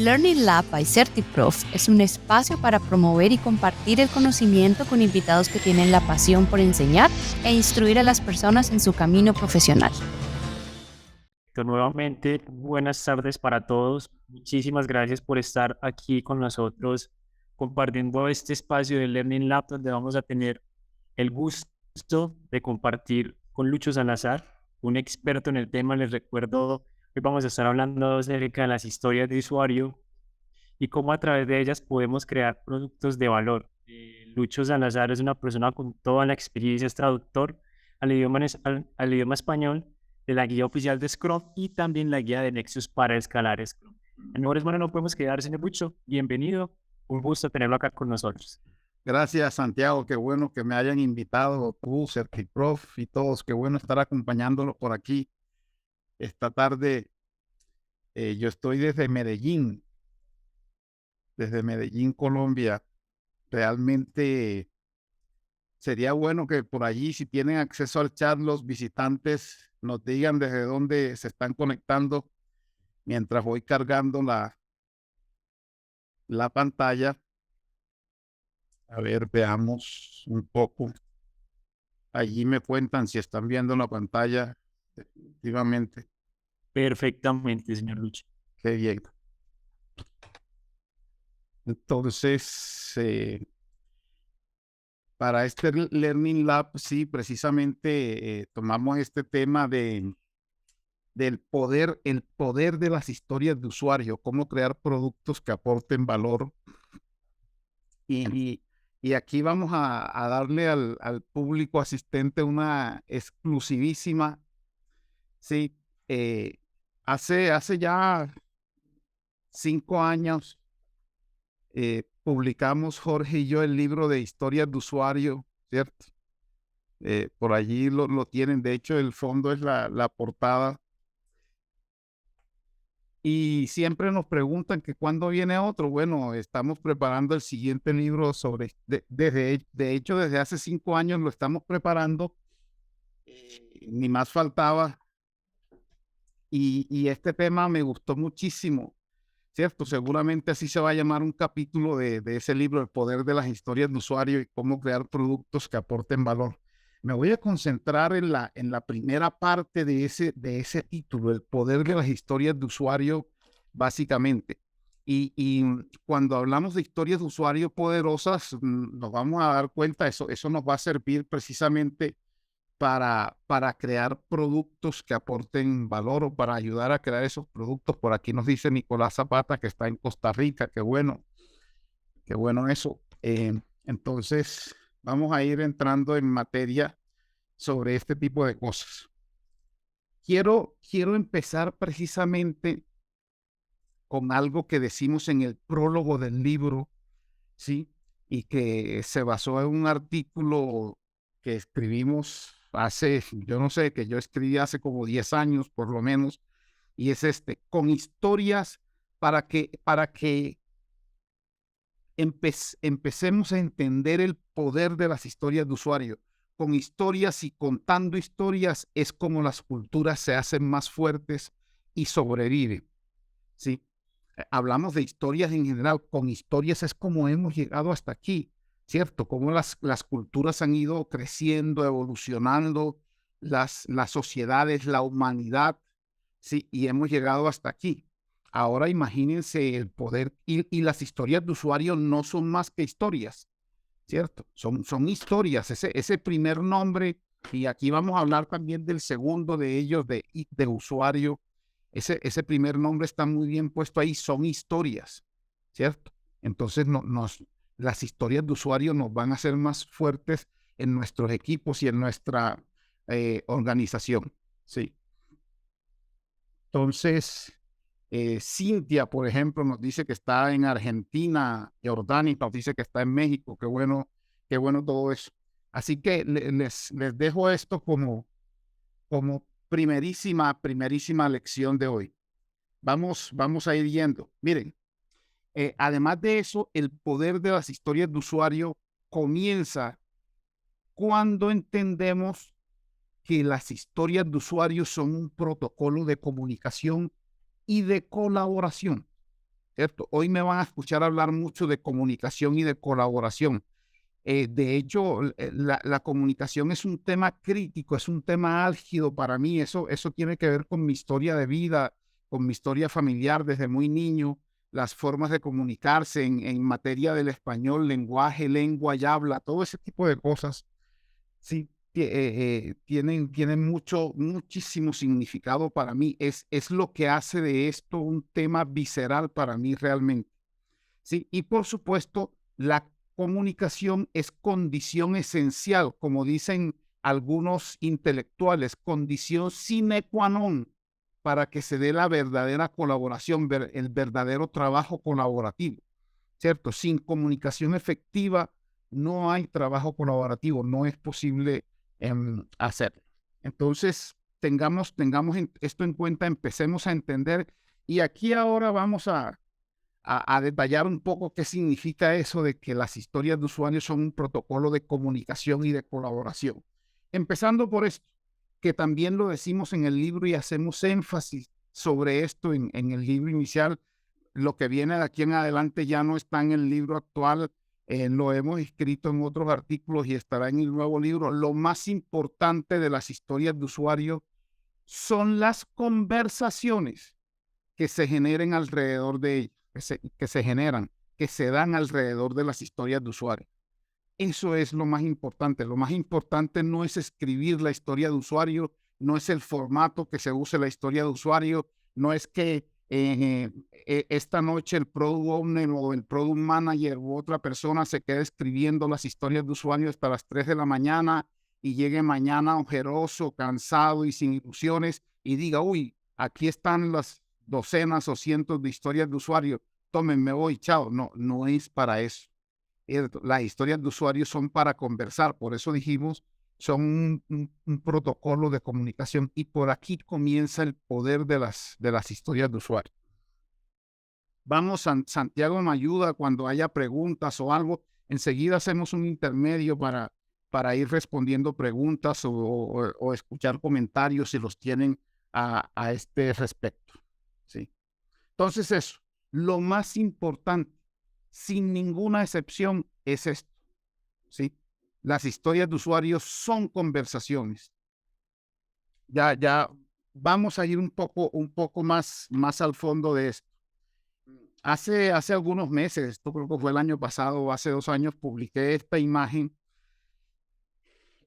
Learning Lab by CertiProf es un espacio para promover y compartir el conocimiento con invitados que tienen la pasión por enseñar e instruir a las personas en su camino profesional. Nuevamente, buenas tardes para todos. Muchísimas gracias por estar aquí con nosotros compartiendo este espacio de Learning Lab donde vamos a tener el gusto de compartir con Lucho Salazar, un experto en el tema. Les recuerdo, hoy vamos a estar hablando acerca de las historias de usuario y cómo a través de ellas podemos crear productos de valor. Lucho Salazar es una persona con toda la experiencia, es traductor al idioma español de la guía oficial de Scrum y también la guía de Nexus para escalar Scrum. En mejores manos no podemos quedar, señor Lucho. Bienvenido, un gusto tenerlo acá con nosotros. Gracias, Santiago. Qué bueno que me hayan invitado, tú, CertiProf y todos. Qué bueno estar acompañándolos por aquí esta tarde. Yo estoy desde Medellín, Colombia. Realmente sería bueno que por allí, si tienen acceso al chat, los visitantes nos digan desde dónde se están conectando mientras voy cargando la pantalla. A ver, veamos un poco. Allí me cuentan si están viendo la pantalla. Efectivamente. Perfectamente, señor Lucho. Qué bien. Entonces, para este Learning Lab, sí, precisamente tomamos este tema del poder, el poder de las historias de usuario, cómo crear productos que aporten valor. Y aquí vamos a darle al público asistente una exclusivísima. Sí, hace ya 5 años publicamos Jorge y yo el libro de historias de usuario, ¿cierto? Por allí lo tienen, de hecho el fondo es la portada. Y siempre nos preguntan que cuándo viene otro. Bueno, estamos preparando el siguiente libro de hecho, desde hace 5 años lo estamos preparando, ni más faltaba. Y este tema me gustó muchísimo, ¿cierto? Seguramente así se va a llamar un capítulo de ese libro, El poder de las historias de usuario y cómo crear productos que aporten valor. Me voy a concentrar en la primera parte de ese título, El poder de las historias de usuario, básicamente. Y cuando hablamos de historias de usuario poderosas, nos vamos a dar cuenta, eso nos va a servir precisamente para crear productos que aporten valor o para ayudar a crear esos productos. Por aquí nos dice Nicolás Zapata, que está en Costa Rica. Qué bueno eso. Entonces, vamos a ir entrando en materia sobre este tipo de cosas. Quiero empezar precisamente con algo que decimos en el prólogo del libro, ¿sí? Y que se basó en un artículo que escribimos yo no sé, que yo escribí hace como 10 años por lo menos, y es con historias para que empecemos a entender el poder de las historias de usuario. Con historias y contando historias es como las culturas se hacen más fuertes y sobreviven, ¿sí? Hablamos de historias en general, con historias es como hemos llegado hasta aquí, ¿cierto? Cómo las culturas han ido creciendo, evolucionando, las sociedades, la humanidad, ¿sí? Y hemos llegado hasta aquí. Ahora imagínense el poder, y las historias de usuario no son más que historias, ¿cierto? Son historias, ese primer nombre, y aquí vamos a hablar también del segundo de ellos, de usuario. Ese primer nombre está muy bien puesto ahí, son historias, ¿cierto? Entonces las historias de usuario nos van a hacer más fuertes en nuestros equipos y en nuestra organización, ¿sí? Entonces, Cintia, por ejemplo, nos dice que está en Argentina, Jordani nos dice que está en México. Qué bueno todo eso. Así que les dejo esto como primerísima lección de hoy. Vamos a ir yendo. Miren, además de eso, el poder de las historias de usuario comienza cuando entendemos que las historias de usuario son un protocolo de comunicación y de colaboración. ¿cierto? Hoy me van a escuchar hablar mucho de comunicación y de colaboración. De hecho, la comunicación es un tema crítico, es un tema álgido para mí. Eso tiene que ver con mi historia de vida, con mi historia familiar desde muy niño, las formas de comunicarse en materia del español, lenguaje, lengua y habla, todo ese tipo de cosas. Sí, tienen muchísimo significado para mí. Es lo que hace de esto un tema visceral para mí realmente. Sí, y por supuesto, la comunicación es condición esencial, como dicen algunos intelectuales, condición sine qua non para que se dé la verdadera colaboración, el verdadero trabajo colaborativo, ¿cierto? Sin comunicación efectiva no hay trabajo colaborativo, no es posible hacerlo. Entonces, tengamos esto en cuenta, empecemos a entender, y aquí ahora vamos a detallar un poco qué significa eso de que las historias de usuarios son un protocolo de comunicación y de colaboración. Empezando por esto, que también lo decimos en el libro y hacemos énfasis sobre esto en el libro inicial. Lo que viene de aquí en adelante ya no está en el libro actual, lo hemos escrito en otros artículos y estará en el nuevo libro. Lo más importante de las historias de usuario son las conversaciones que se generen alrededor de ellos, que se dan alrededor de las historias de usuario. Eso es lo más importante. Lo más importante no es escribir la historia de usuario, no es el formato que se use la historia de usuario, no es que esta noche el Product Owner o el Product Manager u otra persona se quede escribiendo las historias de usuario hasta las 3 de la mañana y llegue mañana ojeroso, cansado y sin ilusiones y diga, uy, aquí están las docenas o cientos de historias de usuario, tomen, me voy, chao. No, no es para eso. Las historias de usuarios son para conversar, por eso dijimos, son un protocolo de comunicación y por aquí comienza el poder de las historias de usuario. Vamos, Santiago me ayuda cuando haya preguntas o algo, enseguida hacemos un intermedio para ir respondiendo preguntas o escuchar comentarios si los tienen a este respecto. ¿Sí? Entonces eso, lo más importante, sin ninguna excepción, es esto, ¿sí? Las historias de usuarios son conversaciones. Ya vamos a ir un poco más al fondo de esto. Hace algunos meses, esto creo que fue el año pasado o hace 2 años, publiqué esta imagen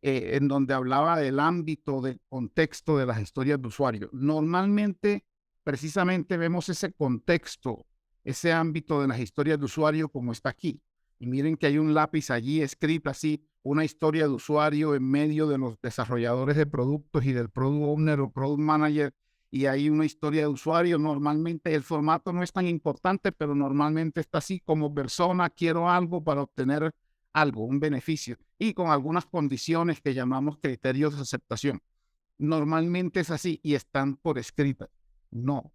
en donde hablaba del ámbito, del contexto de las historias de usuario. Normalmente, precisamente vemos ese contexto, ese ámbito de las historias de usuario como está aquí. Y miren que hay un lápiz allí escrito así, una historia de usuario en medio de los desarrolladores de productos y del Product Owner o Product Manager, y hay una historia de usuario. Normalmente el formato no es tan importante, pero normalmente está así como persona, quiero algo para obtener algo, un beneficio, y con algunas condiciones que llamamos criterios de aceptación. Normalmente es así y están por escrita. No,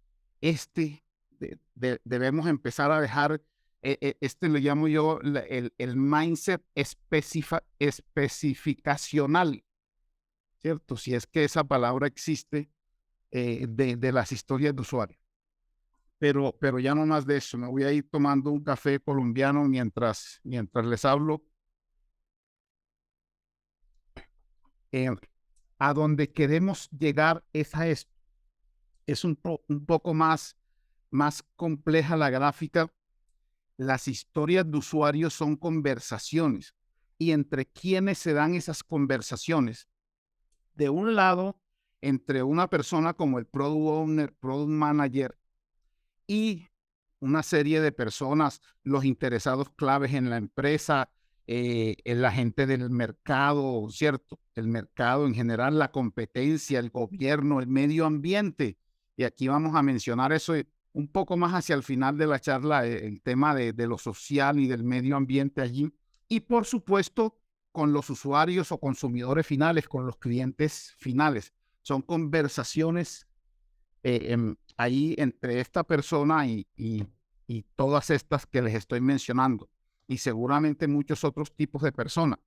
debemos empezar a dejar, le llamo yo el mindset especificacional, ¿cierto? Si es que esa palabra existe, de las historias de usuario. Pero ya no más de eso, me voy a ir tomando un café colombiano mientras les hablo. A donde queremos llegar es a esto. Es un poco más compleja la gráfica. Las historias de usuarios son conversaciones. Y entre quienes se dan esas conversaciones. De un lado, entre una persona como el Product Owner, Product Manager y una serie de personas, los interesados claves en la empresa, la gente del mercado, ¿cierto? El mercado en general, la competencia, el gobierno, el medio ambiente. Y aquí vamos a mencionar eso un poco más hacia el final de la charla, el tema de lo social y del medio ambiente allí. Y por supuesto, con los usuarios o consumidores finales, con los clientes finales. Son conversaciones ahí entre esta persona y todas estas que les estoy mencionando, y seguramente muchos otros tipos de personas.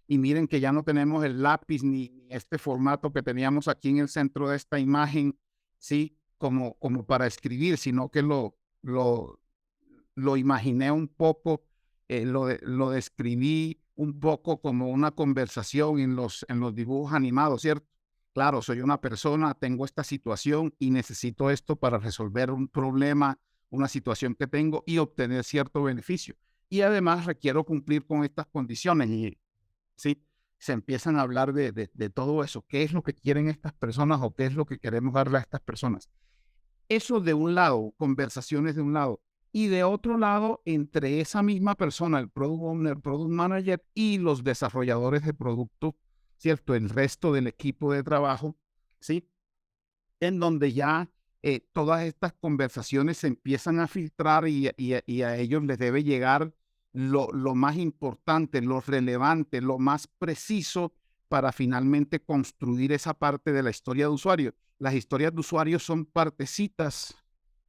Y miren que ya no tenemos el lápiz ni este formato que teníamos aquí en el centro de esta imagen, ¿sí? Como para escribir, sino que lo lo imaginé un poco, lo describí un poco como una conversación en los dibujos animados, ¿cierto? Claro, soy una persona, tengo esta situación y necesito esto para resolver un problema, una situación que tengo y obtener cierto beneficio. Y además requiero cumplir con estas condiciones y sí, se empiezan a hablar de todo eso. ¿Qué es lo que quieren estas personas o qué es lo que queremos darle a estas personas? Eso de un lado, conversaciones de un lado. Y de otro lado, entre esa misma persona, el Product Owner, Product Manager y los desarrolladores de producto, ¿cierto? El resto del equipo de trabajo, ¿sí? En donde ya todas estas conversaciones se empiezan a filtrar y a ellos les debe llegar lo más importante, lo relevante, lo más preciso para finalmente construir esa parte de la historia de usuario. Las historias de usuario son partecitas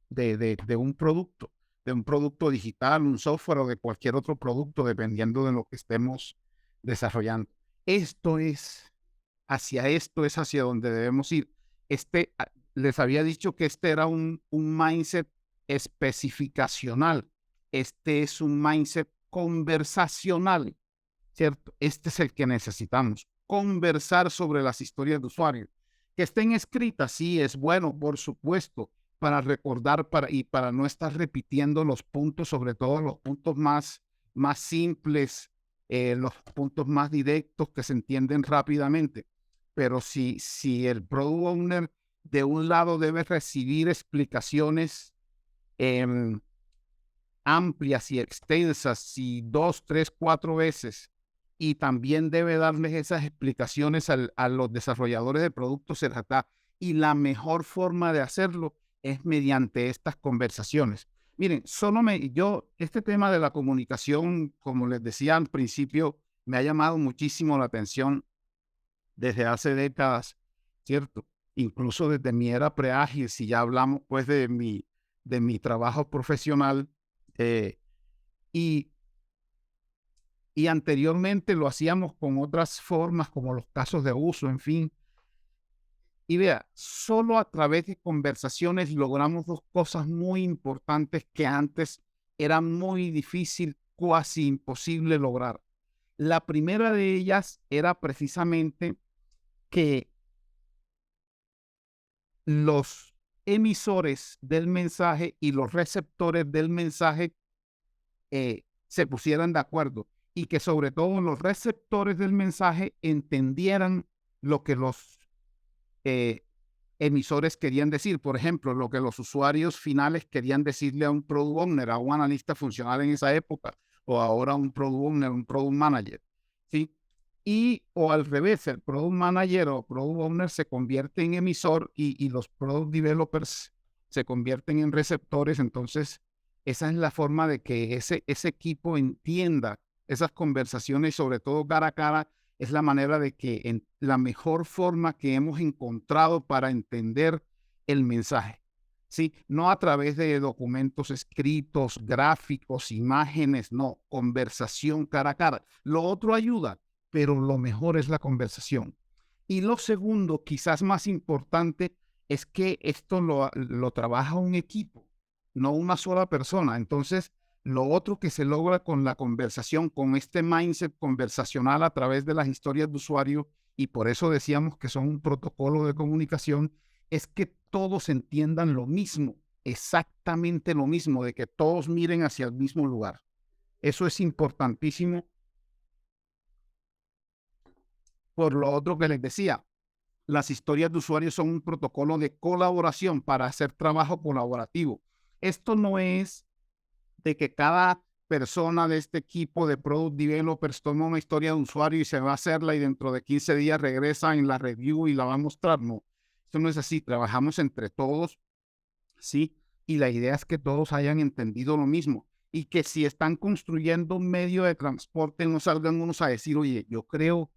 de un producto digital, un software o de cualquier otro producto, dependiendo de lo que estemos desarrollando. Esto es hacia donde debemos ir. Les había dicho que este era un mindset especificacional. Este es un mindset conversacional, ¿cierto? Este es el que necesitamos. Conversar sobre las historias de usuario. Que estén escritas, sí, es bueno, por supuesto, para recordar y para no estar repitiendo los puntos, sobre todo los puntos más simples, los puntos más directos que se entienden rápidamente. Pero si el Product Owner de un lado debe recibir explicaciones amplias y extensas, y 2, 3, 4 veces, y también debe darles esas explicaciones a los desarrolladores de productos, y la mejor forma de hacerlo es mediante estas conversaciones. Miren, este tema de la comunicación, como les decía al principio, me ha llamado muchísimo la atención desde hace décadas, ¿cierto? Incluso desde mi era preágil, si ya hablamos pues de mi trabajo profesional, y anteriormente lo hacíamos con otras formas, como los casos de uso, en fin. Y vea, solo a través de conversaciones logramos dos cosas muy importantes que antes era muy difícil, casi imposible lograr. La primera de ellas era precisamente que los emisores del mensaje y los receptores del mensaje se pusieran de acuerdo y que sobre todo los receptores del mensaje entendieran lo que los emisores querían decir. Por ejemplo, lo que los usuarios finales querían decirle a un Product Owner, a un analista funcional en esa época, o ahora a un Product Owner, un Product Manager, ¿sí? O al revés, el Product Manager o Product Owner se convierte en emisor y los Product Developers se convierten en receptores. Entonces, esa es la forma de que ese equipo entienda esas conversaciones, sobre todo cara a cara, es la manera de que la mejor forma que hemos encontrado para entender el mensaje, ¿sí? No a través de documentos escritos, gráficos, imágenes, no, conversación cara a cara. Lo otro ayuda, pero lo mejor es la conversación. Y lo segundo, quizás más importante, es que esto lo trabaja un equipo, no una sola persona. Entonces, lo otro que se logra con la conversación, con este mindset conversacional a través de las historias de usuario, y por eso decíamos que son un protocolo de comunicación, es que todos entiendan lo mismo, exactamente lo mismo, de que todos miren hacia el mismo lugar. Eso es importantísimo. Por lo otro que les decía, las historias de usuario son un protocolo de colaboración para hacer trabajo colaborativo. Esto no es de que cada persona de este equipo de Product Developers toma una historia de usuario y se va a hacerla y dentro de 15 días regresa en la review y la va a mostrar. No, esto no es así. Trabajamos entre todos, ¿sí? Y la idea es que todos hayan entendido lo mismo y que si están construyendo un medio de transporte no salgan unos a decir, oye, yo creo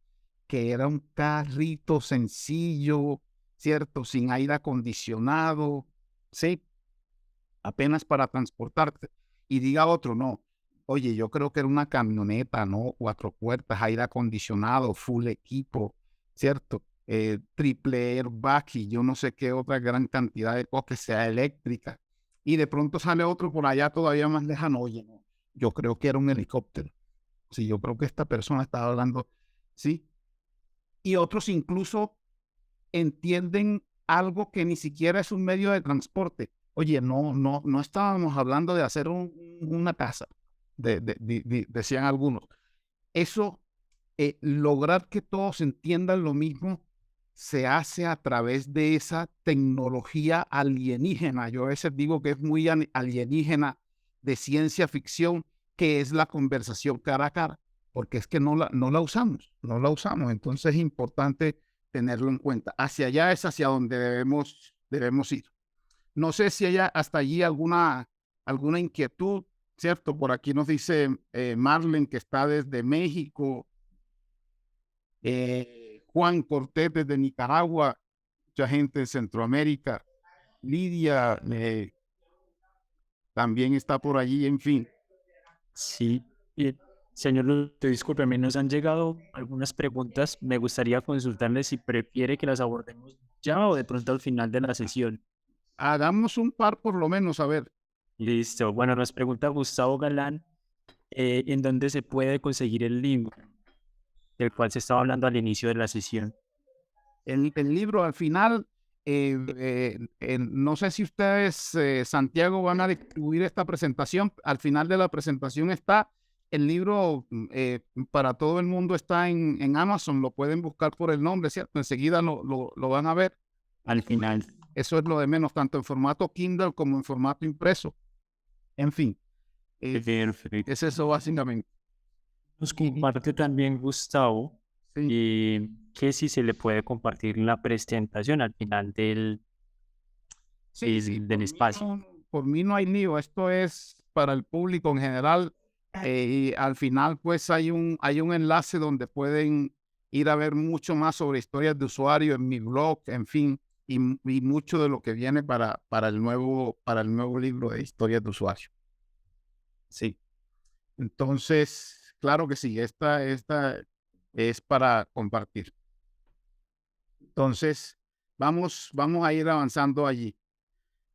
que era un carrito sencillo, ¿cierto? Sin aire acondicionado, ¿sí? Apenas para transportarte. Y diga otro, no, oye, yo creo que era una camioneta, ¿no? 4 puertas, aire acondicionado, full equipo, ¿cierto? Triple airbag y yo no sé qué otra gran cantidad de cosas que sea eléctrica. y de pronto sale otro por allá todavía más lejano. Oye, no, yo creo que era un helicóptero. Sí, yo creo que esta persona estaba hablando, ¿sí? Y otros incluso entienden algo que ni siquiera es un medio de transporte. Oye, no estábamos hablando de hacer una casa, decían algunos. Eso, lograr que todos entiendan lo mismo, se hace a través de esa tecnología alienígena. Yo a veces digo que es muy alienígena de ciencia ficción, que es la conversación cara a cara, porque es que no la usamos. Entonces es importante tenerlo en cuenta. Hacia allá es hacia donde debemos ir. No sé si hay hasta allí alguna inquietud, ¿cierto? Por aquí nos dice Marlen, que está desde México, Juan Cortés desde Nicaragua, mucha gente en Centroamérica, Lidia también está por allí, en fin. Sí, señor, discúlpeme, nos han llegado algunas preguntas. Me gustaría consultarle si prefiere que las abordemos ya o de pronto al final de la sesión. Hagamos un par por lo menos, a ver. Listo. Bueno, nos pregunta Gustavo Galán, ¿en dónde se puede conseguir el libro del cual se estaba hablando al inicio de la sesión? El libro al final, no sé si ustedes, Santiago, van a distribuir esta presentación. Al final de la presentación está el libro, para todo el mundo, está en Amazon, lo pueden buscar por el nombre, ¿cierto? Enseguida lo van a ver. Al final. Eso es lo de menos, tanto en formato Kindle como en formato impreso. En fin, Perfecto. es eso básicamente. Nos comparte también Gustavo Sí. que si se le puede compartir la presentación al final del espacio. Por mí no hay lío, esto es para el público en general. Y al final, pues hay un enlace donde pueden ir a ver mucho más sobre historias de usuario en mi blog, en fin, y mucho de lo que viene para el nuevo libro de historias de usuario. Sí. Entonces, claro que sí, esta es para compartir. Entonces, vamos a ir avanzando allí.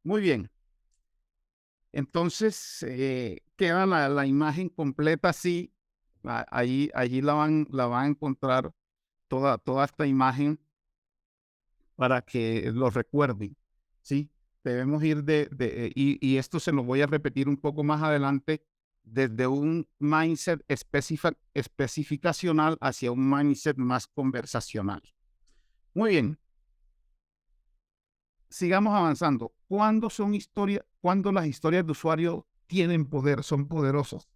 Muy bien. Entonces, queda la imagen completa así. Allí la van a encontrar toda esta imagen para que lo recuerden, ¿sí? Debemos ir y esto se lo voy a repetir un poco más adelante, desde un mindset especificacional hacia un mindset más conversacional. Muy bien. Sigamos avanzando. ¿Cuándo las historias de usuario tienen poder, son poderosas?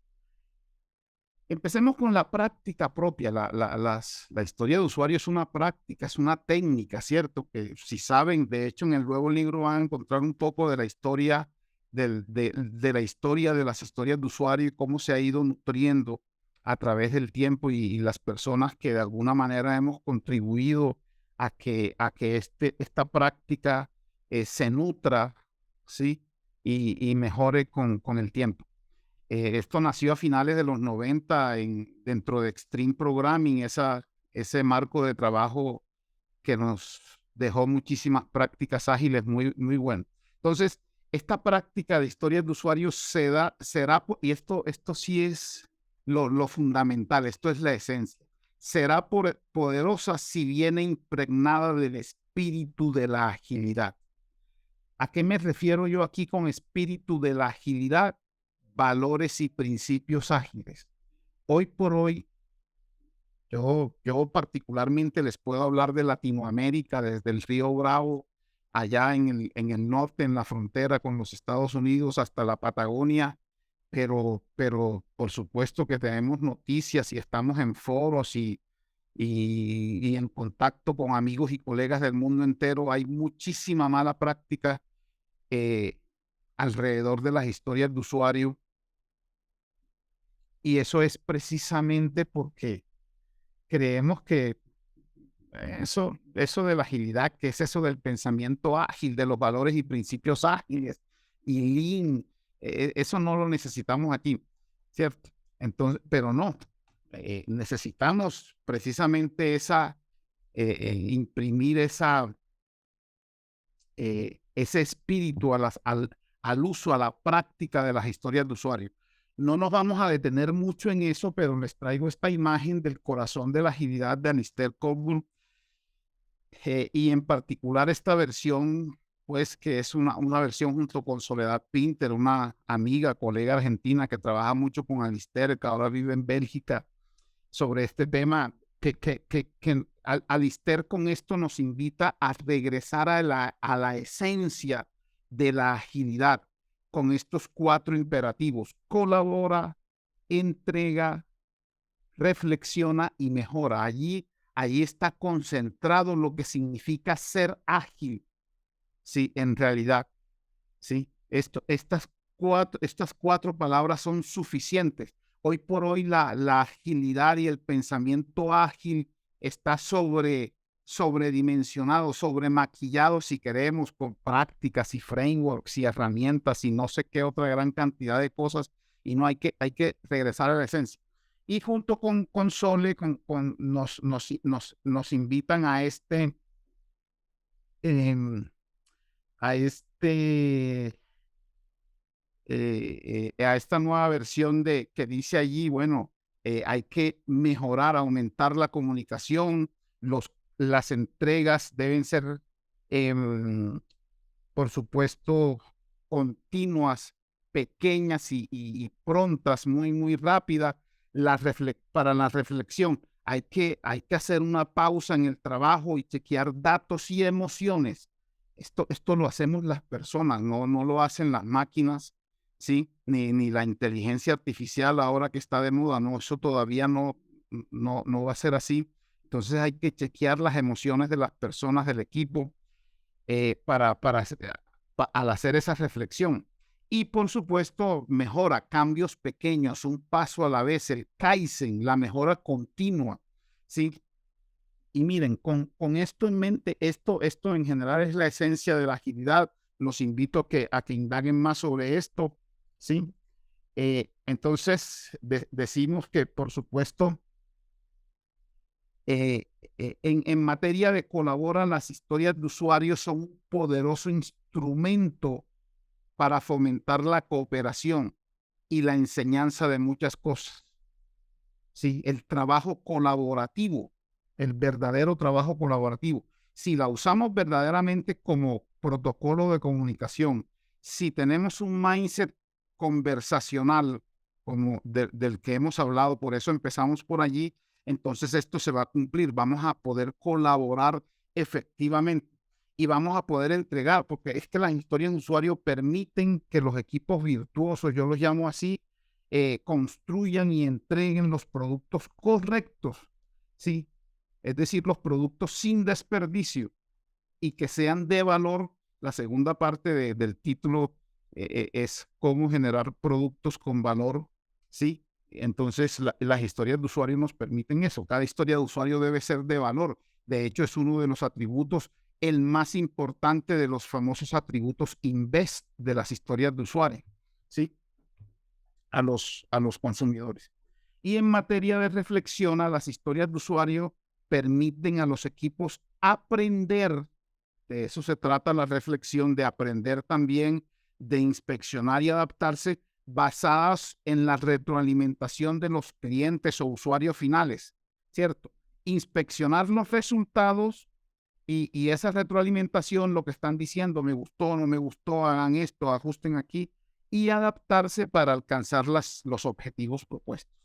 Empecemos con la práctica propia. La historia de usuario es una práctica, es una técnica, ¿cierto? Que si saben, de hecho, en el nuevo libro van a encontrar un poco de la historia de la historia de las historias de usuario y cómo se ha ido nutriendo a través del tiempo y las personas que de alguna manera hemos contribuido a que esta práctica se nutra, ¿sí? Y mejore con el tiempo. Esto nació a finales de los 90 dentro de Extreme Programming, ese marco de trabajo que nos dejó muchísimas prácticas ágiles muy buenas. Entonces, esta práctica de historias de usuarios será, y esto sí es lo fundamental, esto es la esencia, será poderosa si viene impregnada del espíritu de la agilidad. ¿A qué me refiero yo aquí con espíritu de la agilidad? Valores y principios ágiles. Hoy por hoy, yo particularmente les puedo hablar de Latinoamérica, desde el Río Bravo, allá en el norte, en la frontera con los Estados Unidos, hasta la Patagonia, pero por supuesto que tenemos noticias y estamos en foros y en contacto con amigos y colegas del mundo entero. Hay muchísima mala práctica alrededor de las historias de usuario. Y eso es precisamente porque creemos que eso de la agilidad, que es eso del pensamiento ágil, de los valores y principios ágiles y lean, eso no lo necesitamos aquí, ¿cierto? Entonces, pero no, necesitamos precisamente imprimir ese espíritu al uso, a la práctica de las historias de usuario. No nos vamos a detener mucho en eso, pero les traigo esta imagen del corazón de la agilidad de Alistair Cockburn, y en particular esta versión, pues que es una versión junto con Soledad Pinter, una amiga, colega argentina que trabaja mucho con Alistair, que ahora vive en Bélgica, sobre este tema, que Alistair con esto nos invita a regresar a la esencia de la agilidad con estos 4 imperativos: colabora, entrega, reflexiona y mejora. Allí está concentrado lo que significa ser ágil, sí, en realidad, sí. Estas 4 palabras son suficientes. Hoy por hoy la agilidad y el pensamiento ágil está sobredimensionado, sobremaquillado, si queremos, con prácticas y frameworks y herramientas y no sé qué otra gran cantidad de cosas, y no hay que regresar a la esencia. Y junto con Sole nos invitan a a esta nueva versión que dice allí, bueno, hay que mejorar, aumentar la comunicación, las entregas deben ser, por supuesto, continuas, pequeñas y prontas, muy, muy rápidas. Para la reflexión, hay que hacer una pausa en el trabajo y chequear datos y emociones. Esto lo hacemos las personas, no lo hacen las máquinas, ¿sí? Ni la inteligencia artificial ahora que está de moda, no, eso todavía no va a ser así. Entonces hay que chequear las emociones de las personas del equipo, al hacer esa reflexión. Y por supuesto, mejora, cambios pequeños, un paso a la vez, el Kaizen, la mejora continua, ¿sí? Y miren, con esto en mente, esto en general es la esencia de la agilidad. Los invito a que indaguen más sobre esto, ¿sí? Entonces, decimos que, por supuesto, en materia de colabora, las historias de usuarios son un poderoso instrumento para fomentar la cooperación y la enseñanza de muchas cosas. Sí, el trabajo colaborativo, el verdadero trabajo colaborativo. Si la usamos verdaderamente como protocolo de comunicación, si tenemos un mindset conversacional como del que hemos hablado, por eso empezamos por allí, entonces esto se va a cumplir. Vamos a poder colaborar efectivamente y vamos a poder entregar, porque es que las historias de usuario permiten que los equipos virtuosos, yo los llamo así, construyan y entreguen los productos correctos, ¿sí? Es decir, los productos sin desperdicio y que sean de valor. La segunda parte del título es cómo generar productos con valor, ¿sí? Entonces, las historias de usuario nos permiten eso. Cada historia de usuario debe ser de valor. De hecho, es uno de los atributos, el más importante de los famosos atributos INVEST de las historias de usuario, ¿sí? A los consumidores. Y en materia de reflexión, las historias de usuario permiten a los equipos aprender. De eso se trata la reflexión, de aprender también, de inspeccionar y adaptarse, basadas en la retroalimentación de los clientes o usuarios finales, ¿cierto? Inspeccionar los resultados y esa retroalimentación, lo que están diciendo, me gustó, no me gustó, hagan esto, ajusten aquí, y adaptarse para alcanzar los objetivos propuestos.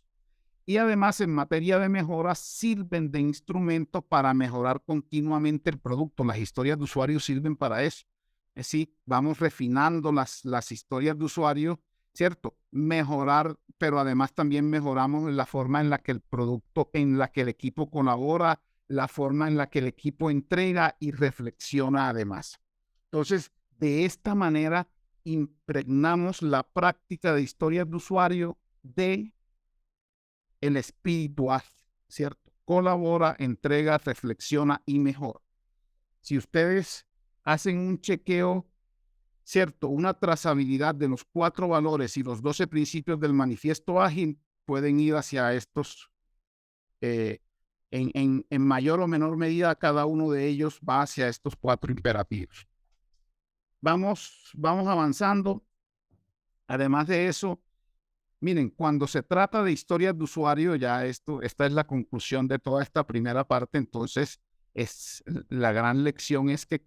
Y además, en materia de mejoras, sirven de instrumento para mejorar continuamente el producto. Las historias de usuario sirven para eso. Es decir, vamos refinando las historias de usuario, ¿cierto? Mejorar, pero además también mejoramos la forma en la que el producto, en la que el equipo colabora, la forma en la que el equipo entrega y reflexiona además. Entonces, de esta manera, impregnamos la práctica de historias de usuario de el espíritu ágil, ¿cierto? Colabora, entrega, reflexiona y mejora. Si ustedes hacen un chequeo, ¿cierto? Una trazabilidad de los 4 valores y los 12 principios del manifiesto ágil, pueden ir hacia estos, en mayor o menor medida, cada uno de ellos va hacia estos 4 imperativos. Vamos avanzando. Además de eso, miren, cuando se trata de historias de usuario, esta es la conclusión de toda esta primera parte. Entonces, la gran lección es que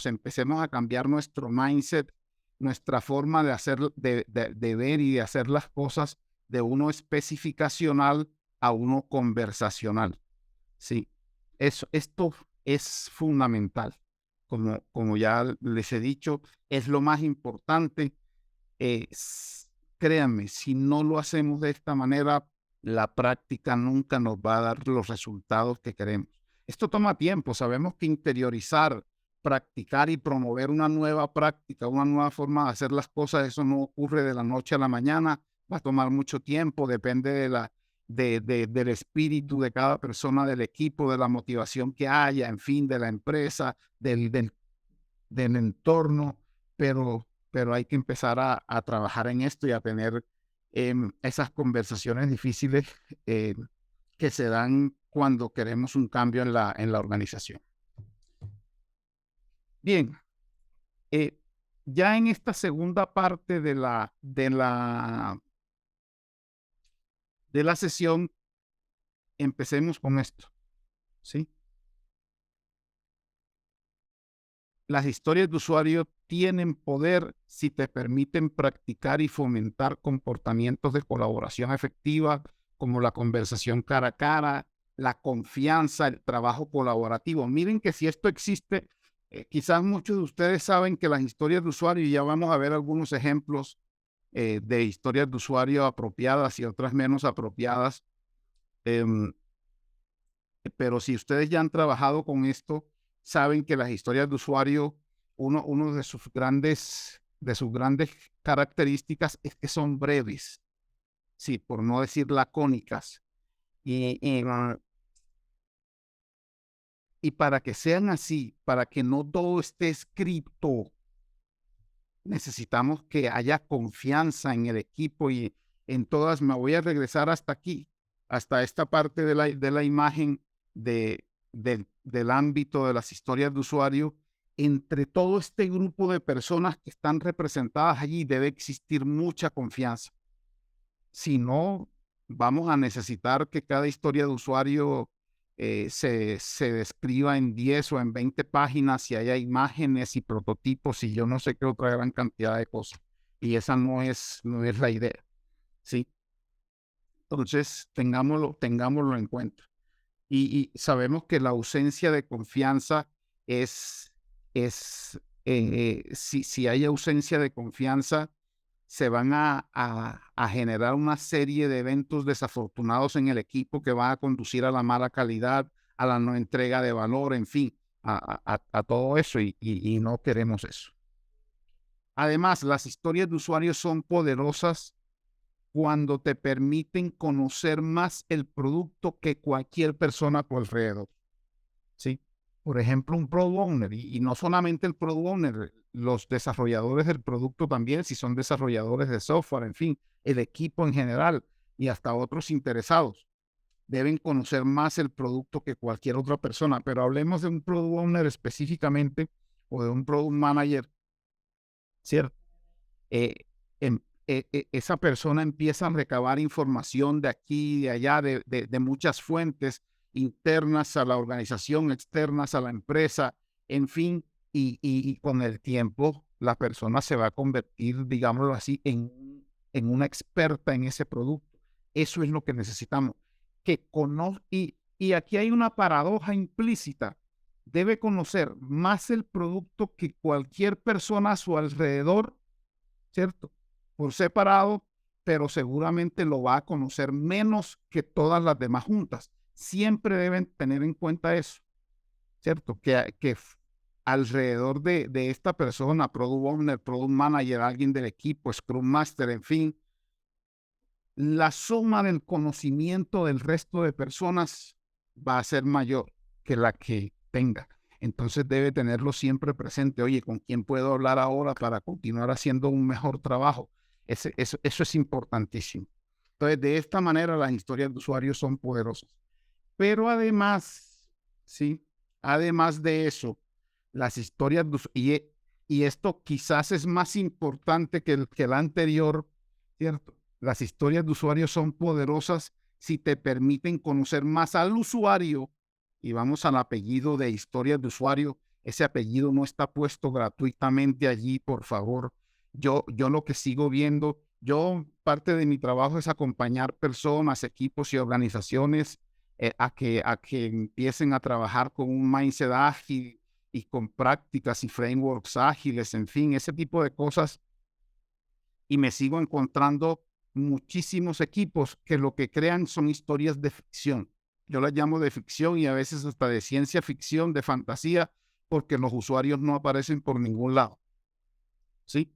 empecemos a cambiar nuestro mindset, nuestra forma de hacer, de ver y de hacer las cosas de uno especificacional a uno conversacional. Sí, esto es fundamental. Como ya les he dicho, es lo más importante. Créanme, si no lo hacemos de esta manera, la práctica nunca nos va a dar los resultados que queremos. Esto toma tiempo. Sabemos que interiorizar, practicar y promover una nueva práctica, una nueva forma de hacer las cosas, eso no ocurre de la noche a la mañana. Va a tomar mucho tiempo, depende del espíritu de cada persona, del equipo, de la motivación que haya, en fin, de la empresa, del entorno, pero hay que empezar a trabajar en esto y a tener esas conversaciones difíciles que se dan cuando queremos un cambio en la organización. Bien, ya en esta segunda parte de la sesión, empecemos con esto, ¿sí? Las historias de usuario tienen poder si te permiten practicar y fomentar comportamientos de colaboración efectiva, como la conversación cara a cara, la confianza, el trabajo colaborativo. Miren que si esto existe, quizás muchos de ustedes saben que las historias de usuario, y ya vamos a ver algunos ejemplos de historias de usuario apropiadas y otras menos apropiadas, pero si ustedes ya han trabajado con esto, saben que las historias de usuario, uno de sus grandes características es que son breves, sí, por no decir lacónicas. Y para que sean así, para que no todo esté escrito, necesitamos que haya confianza en el equipo y en todas. Me voy a regresar hasta aquí, hasta esta parte de la imagen del ámbito de las historias de usuario. Entre todo este grupo de personas que están representadas allí debe existir mucha confianza. Si no, vamos a necesitar que cada historia de usuario se describa en 10 o en 20 páginas y haya imágenes y prototipos y yo no sé qué otra gran cantidad de cosas. Y esa no es la idea, ¿sí? Entonces, tengámoslo en cuenta. Y sabemos que la ausencia de confianza si hay ausencia de confianza, se van a generar una serie de eventos desafortunados en el equipo que van a conducir a la mala calidad, a la no entrega de valor, en fin, a todo eso y no queremos eso. Además, las historias de usuarios son poderosas cuando te permiten conocer más el producto que cualquier persona a tu alrededor, ¿sí? Por ejemplo, un product owner, y no solamente el product owner, los desarrolladores del producto también, si son desarrolladores de software, en fin, el equipo en general y hasta otros interesados, deben conocer más el producto que cualquier otra persona. Pero hablemos de un product owner específicamente o de un product manager, ¿cierto? Esa persona empieza a recabar información de aquí y de allá, de muchas fuentes internas a la organización, externas a la empresa, en fin, y con el tiempo la persona se va a convertir, digámoslo así, en una experta en ese producto. Eso es lo que necesitamos, que conozca, y aquí hay una paradoja implícita, debe conocer más el producto que cualquier persona a su alrededor, ¿cierto? Por separado, pero seguramente lo va a conocer menos que todas las demás juntas. Siempre deben tener en cuenta eso, ¿cierto? Que alrededor de esta persona, Product Owner, Product Manager, alguien del equipo, Scrum Master, en fin, la suma del conocimiento del resto de personas va a ser mayor que la que tenga. Entonces debe tenerlo siempre presente. Oye, ¿con quién puedo hablar ahora para continuar haciendo un mejor trabajo? Eso es importantísimo. Entonces, de esta manera las historias de usuarios son poderosas. Pero además, ¿sí? Además de eso, las historias de Y esto quizás es más importante que el anterior, ¿cierto? Las historias de usuario son poderosas si te permiten conocer más al usuario. Y vamos al apellido de historias de usuario. Ese apellido no está puesto gratuitamente allí, por favor. Yo lo que sigo viendo, parte de mi trabajo es acompañar personas, equipos y organizaciones a que empiecen a trabajar con un mindset ágil y con prácticas y frameworks ágiles, en fin, ese tipo de cosas. Y me sigo encontrando muchísimos equipos que lo que crean son historias de ficción. Yo las llamo de ficción y a veces hasta de ciencia ficción, de fantasía, porque los usuarios no aparecen por ningún lado. ¿Sí?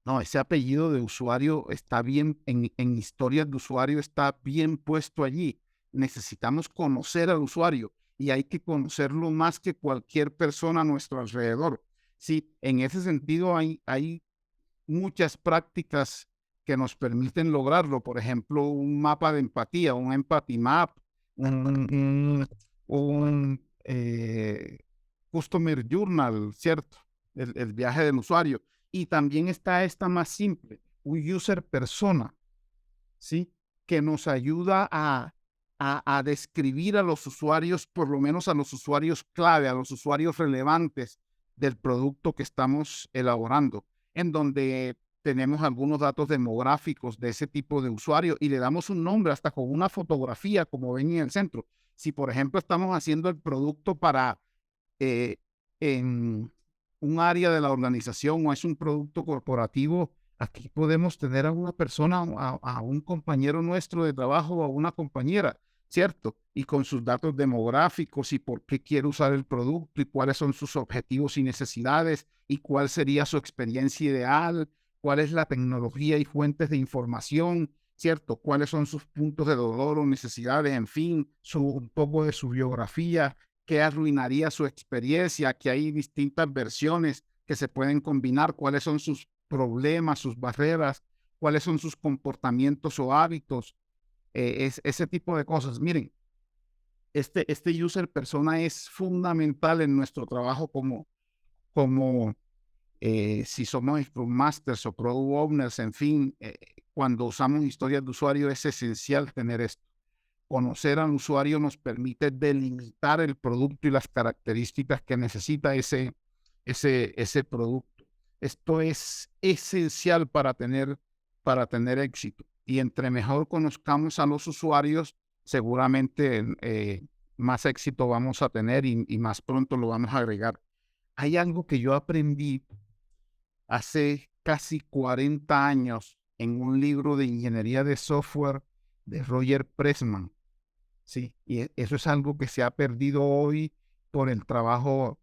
No, ese apellido de usuario está bien, en historias de usuario está bien puesto allí. Necesitamos conocer al usuario y hay que conocerlo más que cualquier persona a nuestro alrededor. Sí, en ese sentido hay muchas prácticas que nos permiten lograrlo. Por ejemplo, un mapa de empatía, un empathy map, un customer journal, ¿cierto? El viaje del usuario. Y también está esta más simple, un user persona, ¿sí? Que nos ayuda a describir a los usuarios, por lo menos a los usuarios clave, a los usuarios relevantes del producto que estamos elaborando, en donde tenemos algunos datos demográficos de ese tipo de usuario y le damos un nombre hasta con una fotografía, como ven en el centro. Si, por ejemplo, estamos haciendo el producto para en un área de la organización o es un producto corporativo, aquí podemos tener a una persona, a un compañero nuestro de trabajo o a una compañera, ¿cierto? Y con sus datos demográficos y por qué quiere usar el producto y cuáles son sus objetivos y necesidades y cuál sería su experiencia ideal, cuál es la tecnología y fuentes de información, ¿cierto? Cuáles son sus puntos de dolor o necesidades, en fin, un poco de su biografía, qué arruinaría su experiencia, que hay distintas versiones que se pueden combinar, cuáles son sus problemas, sus barreras, cuáles son sus comportamientos o hábitos, ese tipo de cosas. Miren, este user persona es fundamental en nuestro trabajo como si somos Scrum Masters o Product Owners, en fin, cuando usamos historias de usuario es esencial tener esto. Conocer al usuario nos permite delimitar el producto y las características que necesita ese producto. Esto es esencial para tener éxito. Y entre mejor conozcamos a los usuarios, seguramente más éxito vamos a tener y más pronto lo vamos a agregar. Hay algo que yo aprendí hace casi 40 años en un libro de ingeniería de software de Roger Pressman. Sí, y eso es algo que se ha perdido hoy por el trabajo.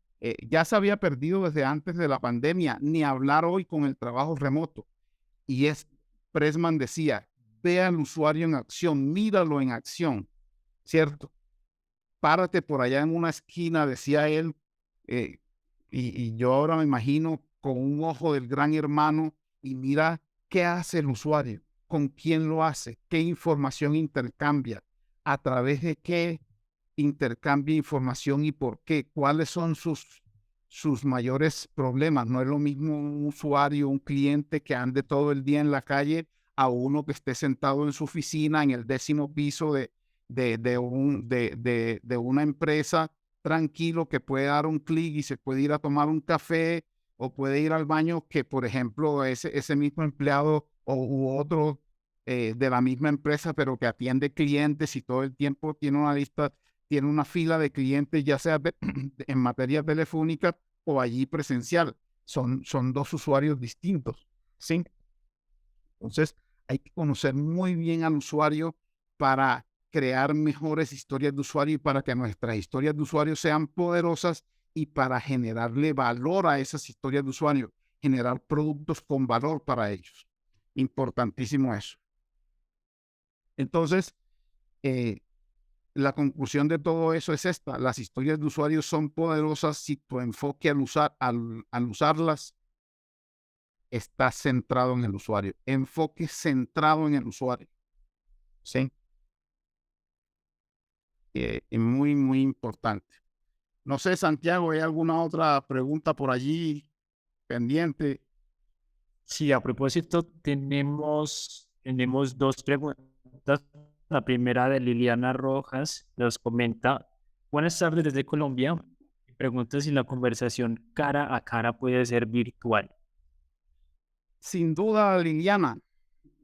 Ya se había perdido desde antes de la pandemia, ni hablar hoy con el trabajo remoto. Y Pressman decía, ve al usuario en acción, míralo en acción, ¿cierto? Párate por allá en una esquina, decía él, eh, y yo ahora me imagino con un ojo del gran hermano y mira qué hace el usuario, con quién lo hace, qué información intercambia, a través de qué intercambia información y por qué, cuáles son sus mayores problemas. No es lo mismo un usuario, un cliente que ande todo el día en la calle a uno que esté sentado en su oficina en el 10º piso de una empresa tranquilo que puede dar un clic y se puede ir a tomar un café o puede ir al baño que, por ejemplo, ese mismo empleado u otro de la misma empresa, pero que atiende clientes y todo el tiempo tiene una lista, tiene una fila de clientes, ya sea en materia telefónica o allí presencial. Son dos usuarios distintos, ¿sí? Entonces, hay que conocer muy bien al usuario para crear mejores historias de usuario y para que nuestras historias de usuario sean poderosas y para generarle valor a esas historias de usuario, generar productos con valor para ellos. Importantísimo eso. Entonces, la conclusión de todo eso es esta: las historias de usuario son poderosas si tu enfoque al usarlas está centrado en el usuario. Enfoque centrado en el usuario. ¿Sí? Muy, muy importante. No sé, Santiago, ¿hay alguna otra pregunta por allí? pendiente. Sí, a propósito, tenemos dos preguntas. La primera de Liliana Rojas nos comenta, buenas tardes desde Colombia. Y pregunta si la conversación cara a cara puede ser virtual. Sin duda, Liliana,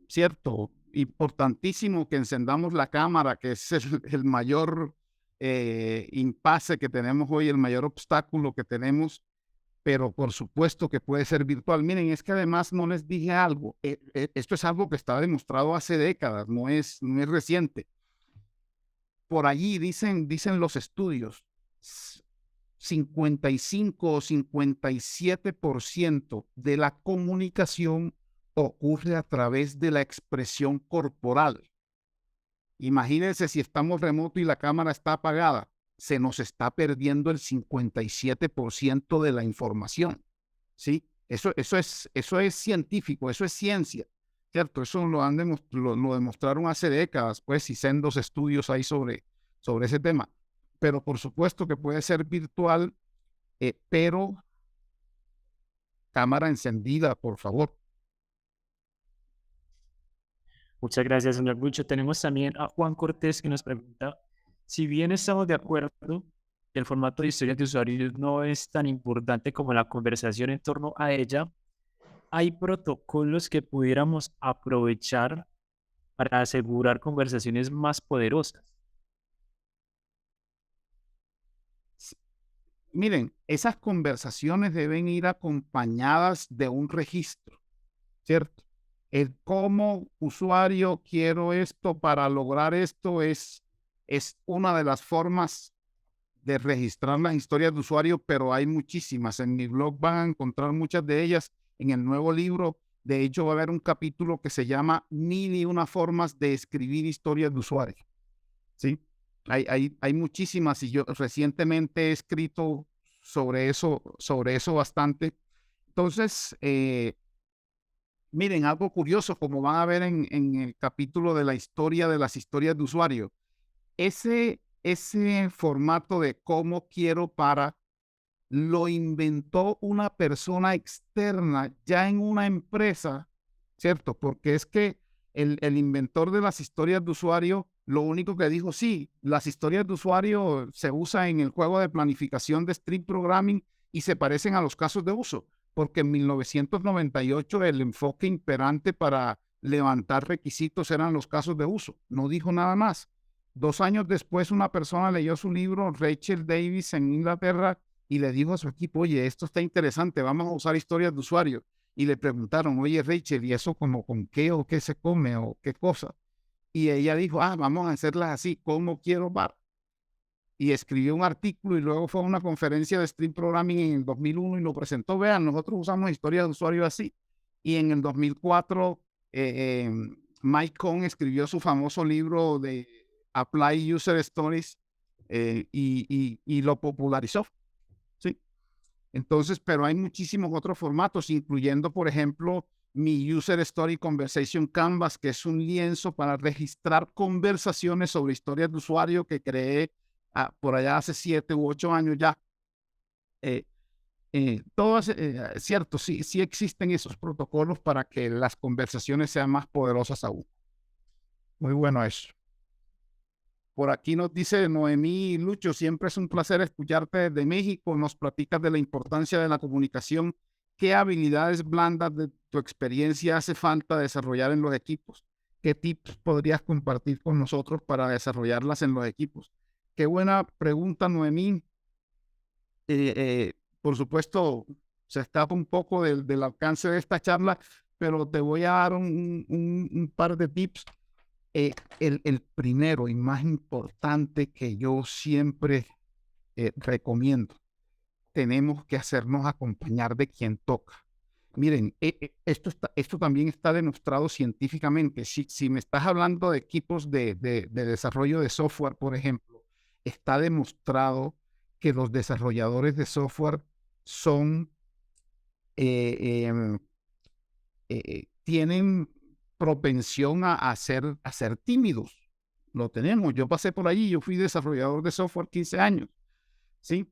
cierto, importantísimo que encendamos la cámara, que es el mayor impasse que tenemos hoy, el mayor obstáculo que tenemos, pero por supuesto que puede ser virtual. Miren, es que además no les dije algo, esto es algo que está demostrado hace décadas, no es reciente. Por allí dicen los estudios, 55 o 57% de la comunicación ocurre a través de la expresión corporal. Imagínense si estamos remoto y la cámara está apagada, se nos está perdiendo el 57% de la información, ¿sí? Eso es científico, eso es ciencia, ¿cierto? Eso lo demostraron hace décadas, pues, y sendos estudios hay sobre ese tema. Pero por supuesto que puede ser virtual, pero cámara encendida, por favor. Muchas gracias, señor Lucho. Tenemos también a Juan Cortés que nos pregunta, si bien estamos de acuerdo que el formato de historias de usuarios no es tan importante como la conversación en torno a ella, ¿hay protocolos que pudiéramos aprovechar para asegurar conversaciones más poderosas? Miren, esas conversaciones deben ir acompañadas de un registro, ¿cierto? El cómo usuario quiero esto para lograr esto es una de las formas de registrar las historias de usuario, pero hay muchísimas. En mi blog van a encontrar muchas de ellas. En el nuevo libro, de hecho, va a haber un capítulo que se llama 1001 formas de escribir historias de usuario, ¿sí? Hay muchísimas y yo recientemente he escrito sobre eso bastante. Entonces, miren, algo curioso, como van a ver en el capítulo de la historia de las historias de usuario, ese formato de cómo quiero para lo inventó una persona externa ya en una empresa, ¿cierto? Porque es que el inventor de las historias de usuario, lo único que dijo, sí, las historias de usuario se usan en el juego de planificación de Stream Programming y se parecen a los casos de uso, porque en 1998 el enfoque imperante para levantar requisitos eran los casos de uso. No dijo nada más. 2 años después, una persona leyó su libro, Rachel Davis, en Inglaterra, y le dijo a su equipo, oye, esto está interesante, vamos a usar historias de usuario. Y le preguntaron, oye, Rachel, ¿y eso como con qué o qué se come o qué cosa? Y ella dijo, vamos a hacerlas así, ¿cómo quiero bar? Y escribió un artículo y luego fue a una conferencia de Stream Programming en el 2001 y lo presentó. Vean, nosotros usamos historias de usuario así. Y en el 2004, Mike Cohn escribió su famoso libro de Apply User Stories y lo popularizó. ¿Sí? Entonces, pero hay muchísimos otros formatos, incluyendo, por ejemplo, mi User Story Conversation Canvas, que es un lienzo para registrar conversaciones sobre historias de usuario que creé por allá hace 7 u 8 años ya. Todos, cierto, sí existen esos protocolos para que las conversaciones sean más poderosas aún. Muy bueno eso. Por aquí nos dice Noemí Lucho, siempre es un placer escucharte desde México. Nos platicas de la importancia de la comunicación. ¿Qué habilidades blandas de tu experiencia hace falta desarrollar en los equipos? ¿Qué tips podrías compartir con nosotros para desarrollarlas en los equipos? Qué buena pregunta, Noemí. Por supuesto, se escapa un poco del alcance de esta charla, pero te voy a dar un par de tips. El primero y más importante que yo siempre recomiendo, tenemos que hacernos acompañar de quien toca. Miren, esto también está demostrado científicamente. Si me estás hablando de equipos de desarrollo de software, por ejemplo, está demostrado que los desarrolladores de software tienen propensión a ser tímidos. Lo tenemos. Yo pasé por allí, yo fui desarrollador de software 15 años, ¿sí?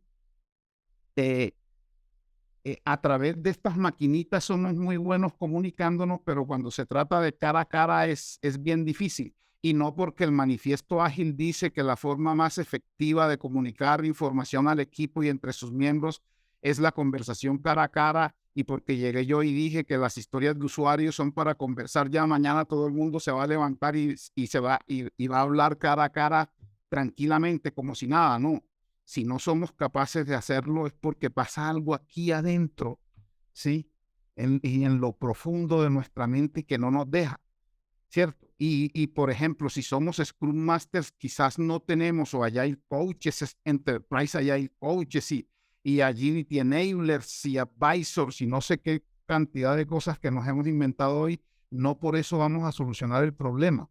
a través de estas maquinitas somos muy buenos comunicándonos, pero cuando se trata de cara a cara es bien difícil. Y no porque el manifiesto ágil dice que la forma más efectiva de comunicar información al equipo y entre sus miembros es la conversación cara a cara, y porque llegué yo y dije que las historias de usuarios son para conversar ya mañana, todo el mundo se va a levantar y va a hablar cara a cara tranquilamente como si nada, no. Si no somos capaces de hacerlo es porque pasa algo aquí adentro, ¿sí? Y en lo profundo de nuestra mente que no nos deja, ¿cierto? Y por ejemplo, si somos Scrum Masters, quizás no tenemos, o Agile Coaches, Enterprise Agile Coaches y Agility Enablers y Advisors y no sé qué cantidad de cosas que nos hemos inventado hoy, no por eso vamos a solucionar el problema,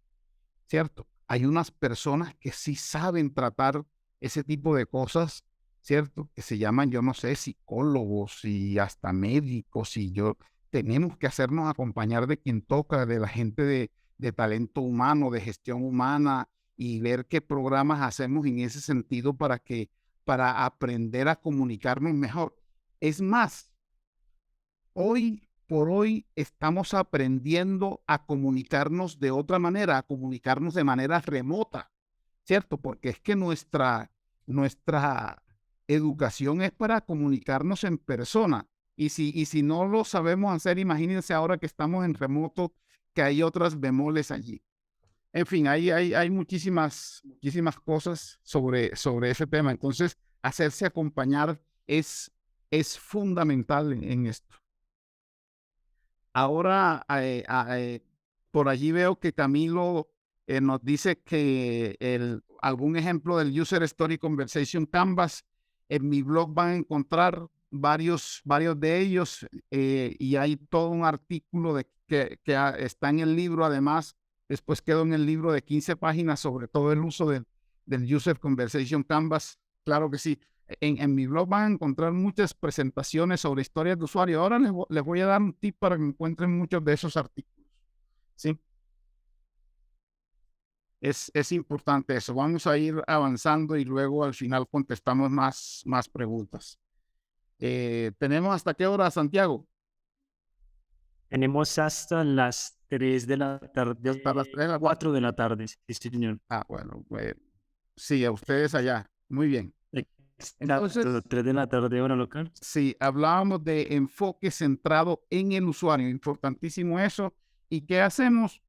¿cierto? Hay unas personas que sí saben tratar ese tipo de cosas, ¿cierto? Que se llaman, yo no sé, psicólogos y hasta médicos, tenemos que hacernos acompañar de quien toca, de la gente de talento humano, de gestión humana, y ver qué programas hacemos en ese sentido para aprender a comunicarnos mejor. Es más, hoy por hoy estamos aprendiendo a comunicarnos de otra manera, a comunicarnos de manera remota, ¿cierto? Porque es que nuestra educación es para comunicarnos en persona. Y si no lo sabemos hacer, imagínense ahora que estamos en remoto, que hay otras bemoles allí. En fin, hay muchísimas cosas sobre ese tema. Entonces, hacerse acompañar es fundamental en esto. Ahora, por allí veo que Camilo nos dice que algún ejemplo del User Story Conversation Canvas. En mi blog van a encontrar varios de ellos, y hay todo un artículo que está en el libro. Además, después quedó en el libro de 15 páginas sobre todo el uso del User Conversation Canvas. Claro que sí. En mi blog van a encontrar muchas presentaciones sobre historias de usuario. Ahora les voy a dar un tip para que encuentren muchos de esos artículos, ¿sí? Es importante eso. Vamos a ir avanzando y luego al final contestamos más preguntas. ¿Tenemos hasta qué hora, Santiago? Tenemos hasta las 3 de la tarde, Hasta las 3 de la 4 de la tarde, sí, señor. Bueno, sí, a ustedes allá. Muy bien. Entonces, 3 de la tarde, hora local. sí, hablábamos de enfoque centrado en el usuario. Importantísimo eso. ¿Y qué hacemos?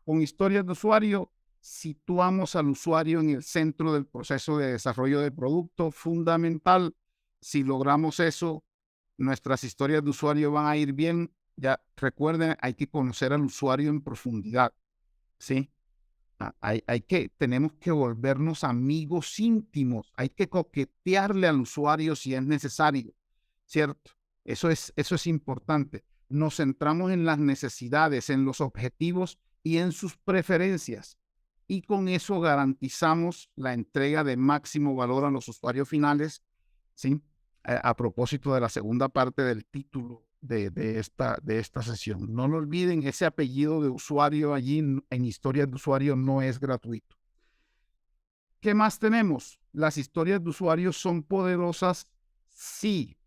Con historias de usuario, situamos al usuario en el centro del proceso de desarrollo de producto. Fundamental. Si logramos eso, nuestras historias de usuario van a ir bien. Ya recuerden, hay que conocer al usuario en profundidad, ¿sí? Tenemos que volvernos amigos íntimos. Hay que coquetearle al usuario si es necesario, ¿cierto? Eso es importante. Nos centramos en las necesidades, en los objetivos y en sus preferencias. Y con eso garantizamos la entrega de máximo valor a los usuarios finales, ¿sí? A propósito de la segunda parte del título de esta sesión. No lo olviden, ese apellido de usuario allí en historias de usuario no es gratuito. ¿Qué más tenemos? Las historias de usuario son poderosas, sí.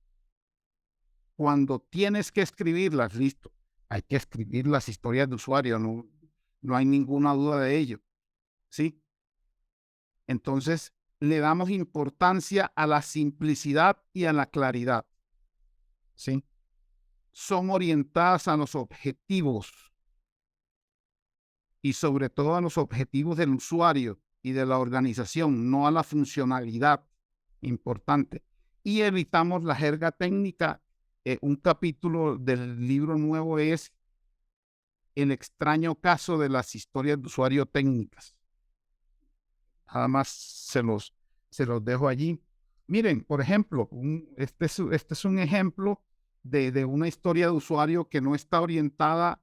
Cuando tienes que escribirlas, listo. Hay que escribir las historias de usuario, no hay ninguna duda de ello, ¿sí? Entonces, le damos importancia a la simplicidad y a la claridad, ¿sí? Son orientadas a los objetivos y sobre todo a los objetivos del usuario y de la organización, no a la funcionalidad. Importante. Y evitamos la jerga técnica. Un capítulo del libro nuevo es el extraño caso de las historias de usuario técnicas. Nada más se los dejo allí. Miren, por ejemplo, este es un ejemplo de una historia de usuario que no está orientada,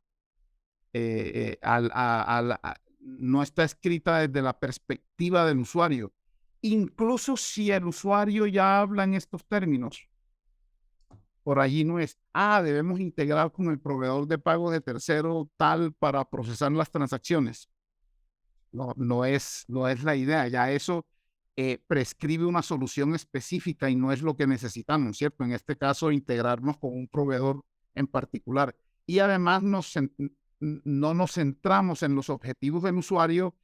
no está escrita desde la perspectiva del usuario. Incluso si el usuario ya habla en estos términos, por allí no es, debemos integrar con el proveedor de pago de tercero tal para procesar las transacciones. No es la idea. Ya eso prescribe una solución específica y no es lo que necesitamos, ¿cierto? En este caso, integrarnos con un proveedor en particular. Y además no nos centramos en los objetivos del usuario,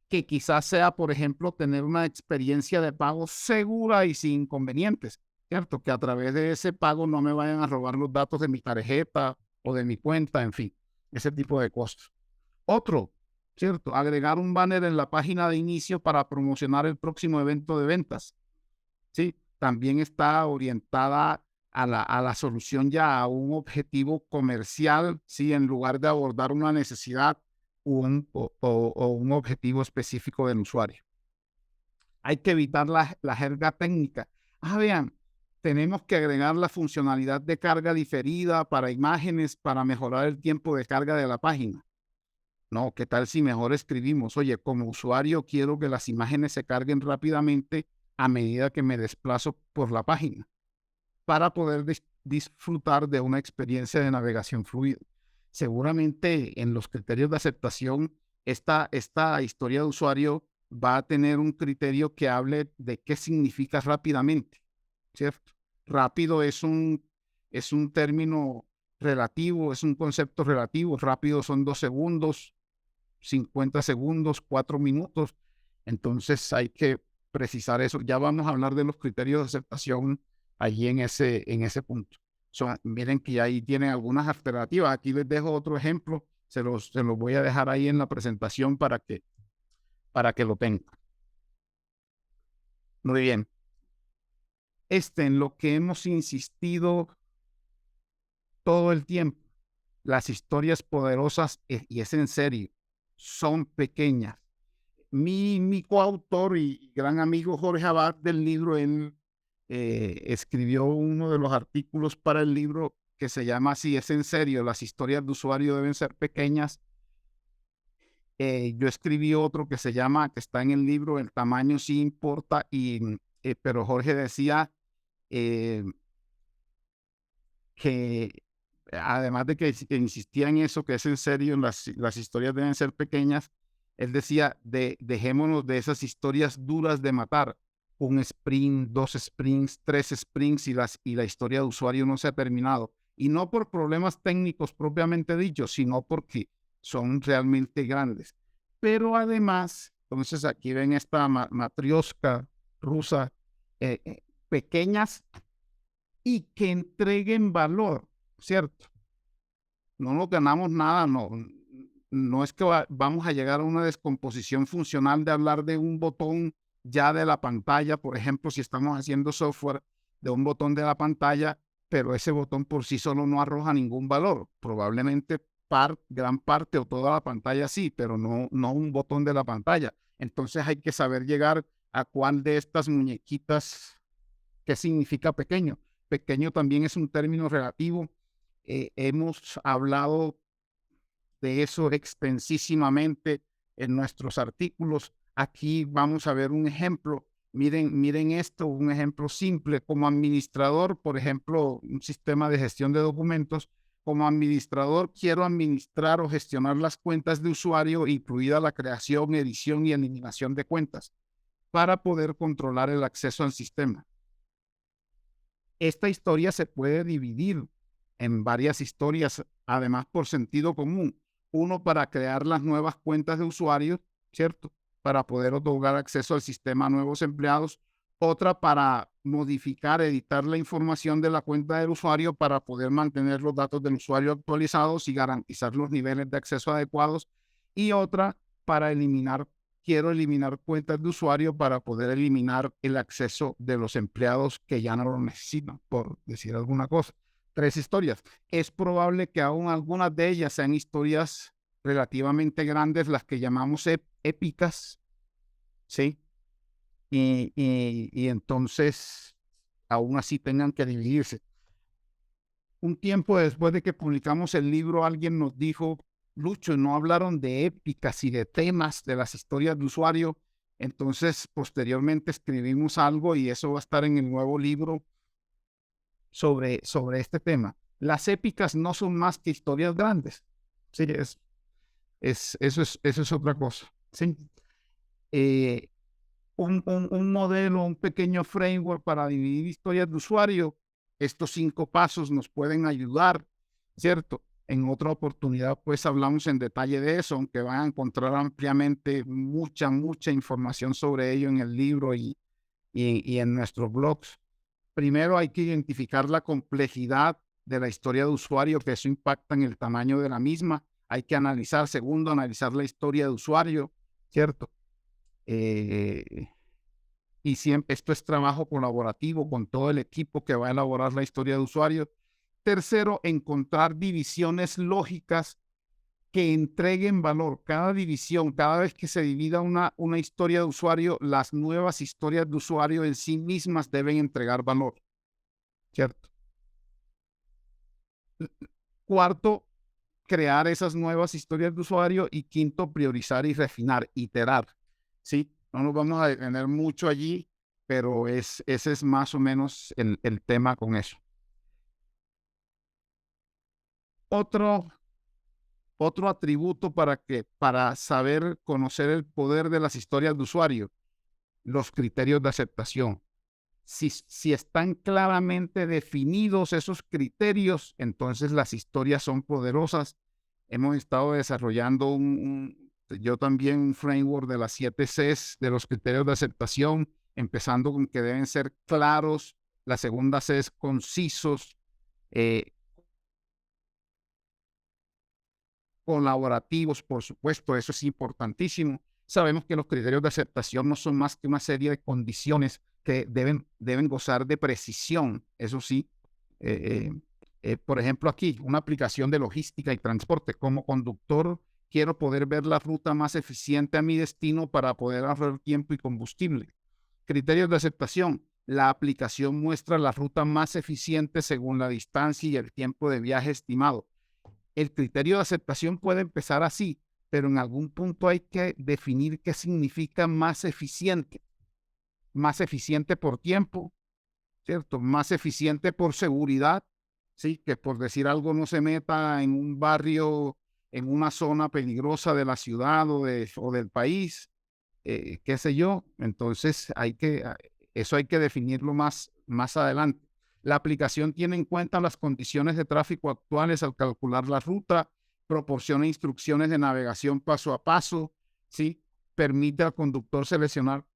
que quizás sea, por ejemplo, tener una experiencia de pago segura y sin inconvenientes, ¿cierto? Que a través de ese pago no me vayan a robar los datos de mi tarjeta o de mi cuenta, en fin, ese tipo de cosas. Otro, ¿cierto? Agregar un banner en la página de inicio para promocionar el próximo evento de ventas, ¿sí? También está orientada a la solución ya a un objetivo comercial, ¿sí? En lugar de abordar una necesidad o un objetivo específico del usuario. Hay que evitar la jerga técnica. Vean, tenemos que agregar la funcionalidad de carga diferida para imágenes para mejorar el tiempo de carga de la página. No, ¿qué tal si mejor escribimos? Oye, como usuario quiero que las imágenes se carguen rápidamente a medida que me desplazo por la página, para poder disfrutar de una experiencia de navegación fluida. Seguramente en los criterios de aceptación, esta historia de usuario va a tener un criterio que hable de qué significa rápidamente, ¿cierto? Rápido es un término relativo, es un concepto relativo. Rápido son 2 segundos, 50 segundos, 4 minutos. Entonces hay que precisar eso. Ya vamos a hablar de los criterios de aceptación allí en ese punto. Miren que ahí tienen algunas alternativas. Aquí les dejo otro ejemplo. Se los voy a dejar ahí en la presentación para que lo tengan. Muy bien. En lo que hemos insistido todo el tiempo, las historias poderosas, y es en serio, son pequeñas. Mi coautor y gran amigo Jorge Abad del libro, él escribió uno de los artículos para el libro que se llama así, es en serio, las historias de usuario deben ser pequeñas. Yo escribí otro que se llama, que está en el libro, el tamaño sí importa, pero Jorge decía que además de que insistía en eso, que es en serio, las historias deben ser pequeñas, él decía, dejémonos de esas historias duras de matar. Un sprint, 2 sprints, 3 sprints y la historia de usuario no se ha terminado. Y no por problemas técnicos propiamente dichos, sino porque son realmente grandes. Pero además, entonces aquí ven esta matrioshka rusa, pequeñas y que entreguen valor, ¿cierto? No nos ganamos nada, no es que vamos a llegar a una descomposición funcional de hablar de un botón ya de la pantalla, por ejemplo, si estamos haciendo software de un botón de la pantalla, pero ese botón por sí solo no arroja ningún valor. Probablemente gran parte o toda la pantalla sí, pero no un botón de la pantalla. Entonces hay que saber llegar a cuál de estas muñequitas, ¿qué significa pequeño? Pequeño también es un término relativo. Hemos hablado de eso extensísimamente en nuestros artículos. Aquí vamos a ver un ejemplo. Miren esto, un ejemplo simple. Como administrador, por ejemplo, un sistema de gestión de documentos. Como administrador, quiero administrar o gestionar las cuentas de usuario, incluida la creación, edición y eliminación de cuentas, para poder controlar el acceso al sistema. Esta historia se puede dividir en varias historias, además por sentido común. Uno para crear las nuevas cuentas de usuarios, ¿cierto? Para poder otorgar acceso al sistema a nuevos empleados. Otra para modificar, editar la información de la cuenta del usuario para poder mantener los datos del usuario actualizados y garantizar los niveles de acceso adecuados. Y otra para quiero eliminar cuentas de usuario para poder eliminar el acceso de los empleados que ya no lo necesitan, por decir alguna cosa. 3 historias. Es probable que aún algunas de ellas sean historias relativamente grandes, las que llamamos épicas, ¿sí? Y entonces aún así tengan que dividirse. Un tiempo después de que publicamos el libro, alguien nos dijo, Lucho, no hablaron de épicas y de temas de las historias de usuario. Entonces, posteriormente escribimos algo y eso va a estar en el nuevo libro sobre este tema. Las épicas no son más que historias grandes. Sí, eso es otra cosa. ¿Sí? un modelo, un pequeño framework para dividir historias de usuario. Estos 5 pasos nos pueden ayudar, ¿cierto? En otra oportunidad, pues hablamos en detalle de eso, aunque van a encontrar ampliamente mucha información sobre ello en el libro y en nuestros blogs. Primero hay que identificar la complejidad de la historia de usuario, que eso impacta en el tamaño de la misma. Hay que analizar, segundo, analizar la historia de usuario, ¿cierto? Y siempre esto es trabajo colaborativo con todo el equipo que va a elaborar la historia de usuario. Tercero, encontrar divisiones lógicas que entreguen valor. Cada división, cada vez que se divida una historia de usuario, las nuevas historias de usuario en sí mismas deben entregar valor, ¿cierto? Cuarto, crear esas nuevas historias de usuario. Y quinto, priorizar y refinar, iterar, ¿sí? No nos vamos a detener mucho allí, pero ese es más o menos el tema con eso. Otro atributo para saber conocer el poder de las historias de usuario, los criterios de aceptación. Si están claramente definidos esos criterios, entonces las historias son poderosas. Hemos estado desarrollando yo también un framework de las 7 Cs de los criterios de aceptación, empezando con que deben ser claros. La segunda C es concisos, colaborativos, por supuesto, eso es importantísimo. Sabemos que los criterios de aceptación no son más que una serie de condiciones que deben gozar de precisión, eso sí. Por ejemplo, aquí, una aplicación de logística y transporte. Como conductor, quiero poder ver la ruta más eficiente a mi destino para poder ahorrar tiempo y combustible. Criterios de aceptación. La aplicación muestra la ruta más eficiente según la distancia y el tiempo de viaje estimado. El criterio de aceptación puede empezar así, pero en algún punto hay que definir qué significa más eficiente. Más eficiente por tiempo, ¿cierto? Más eficiente por seguridad, ¿sí? Que por decir algo no se meta en un barrio, en una zona peligrosa de la ciudad o del país, qué sé yo. Entonces eso hay que definirlo más adelante. La aplicación tiene en cuenta las condiciones de tráfico actuales al calcular la ruta, proporciona instrucciones de navegación paso a paso, ¿sí? Permite al conductor seleccionar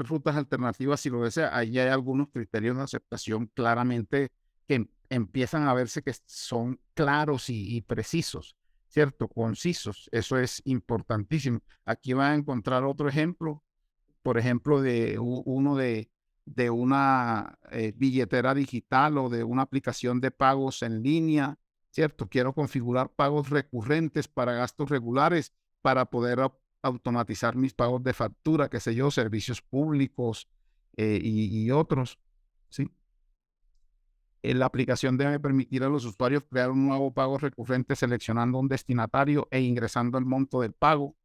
rutas alternativas si lo desea. Ahí hay algunos criterios de aceptación claramente que empiezan a verse que son claros y precisos, ¿cierto? Concisos. Eso es importantísimo. Aquí van a encontrar otro ejemplo, por ejemplo, de una billetera digital o de una aplicación de pagos en línea, ¿cierto? Quiero configurar pagos recurrentes para gastos regulares para poder automatizar mis pagos de factura, qué sé yo, servicios públicos y otros, ¿sí? La aplicación debe permitir a los usuarios crear un nuevo pago recurrente seleccionando un destinatario e ingresando el monto del pago.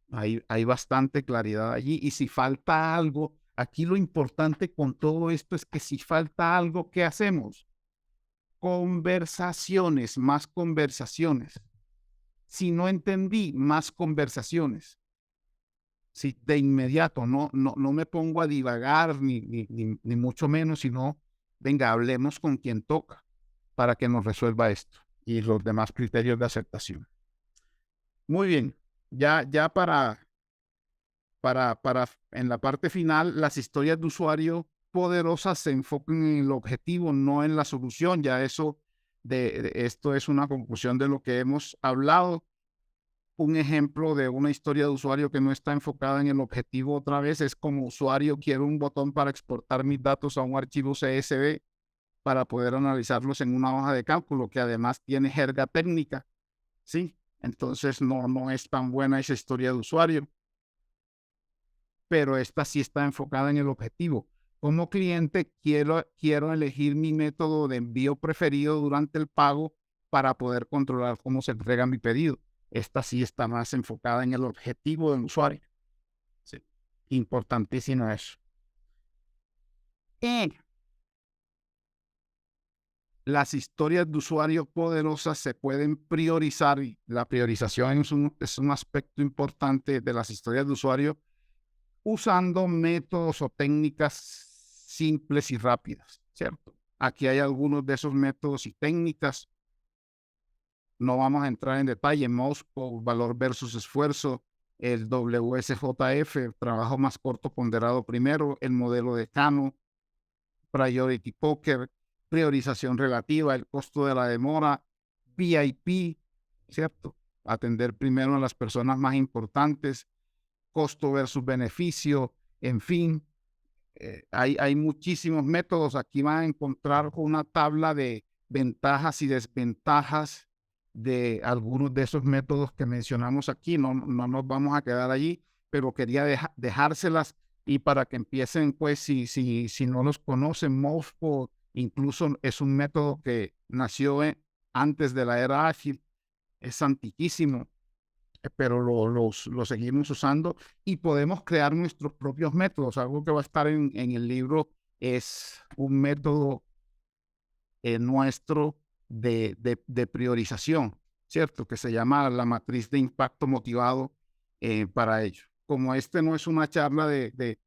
Hay bastante claridad allí. Y si falta algo, aquí lo importante con todo esto es que si falta algo, ¿qué hacemos? Conversaciones, más conversaciones. Si no entendí, más conversaciones. Si de inmediato no me pongo a divagar, ni mucho menos, sino, venga, hablemos con quien toca para que nos resuelva esto y los demás criterios de aceptación. Muy bien, ya para en la parte final, las historias de usuario poderosas se enfocan en el objetivo, no en la solución. Ya esto es una conclusión de lo que hemos hablado. Un ejemplo de una historia de usuario que no está enfocada en el objetivo otra vez es: como usuario quiero un botón para exportar mis datos a un archivo CSV para poder analizarlos en una hoja de cálculo que además tiene jerga técnica, ¿sí? Entonces no es tan buena esa historia de usuario, pero esta sí está enfocada en el objetivo. Como cliente quiero elegir mi método de envío preferido durante el pago para poder controlar cómo se entrega mi pedido. Esta sí está más enfocada en el objetivo del usuario. Sí. Importantísimo eso. Y las historias de usuario poderosas se pueden priorizar, y la priorización es un aspecto importante de las historias de usuario. usando métodos o técnicas simples y rápidas, ¿cierto? Aquí hay algunos de esos métodos y técnicas. No vamos a entrar en detalle. MOSPO, valor versus esfuerzo, el WSJF, el trabajo más corto ponderado primero, el modelo de Kano, Priority Poker, priorización relativa, el costo de la demora, VIP, ¿cierto? Atender primero a las personas más importantes, costo versus beneficio, en fin. Hay muchísimos métodos. Aquí van a encontrar una tabla de ventajas y desventajas de algunos de esos métodos que mencionamos aquí. No nos vamos a quedar allí, pero quería dejárselas y para que empiecen, pues, si no los conocen, MOSPO incluso es un método que nació antes de la era ágil, es antiquísimo, pero lo seguimos usando y podemos crear nuestros propios métodos. Algo que va a estar en el libro es un método nuestro de priorización, ¿cierto? Que se llama la matriz de impacto motivado para ello. Como este no es una charla de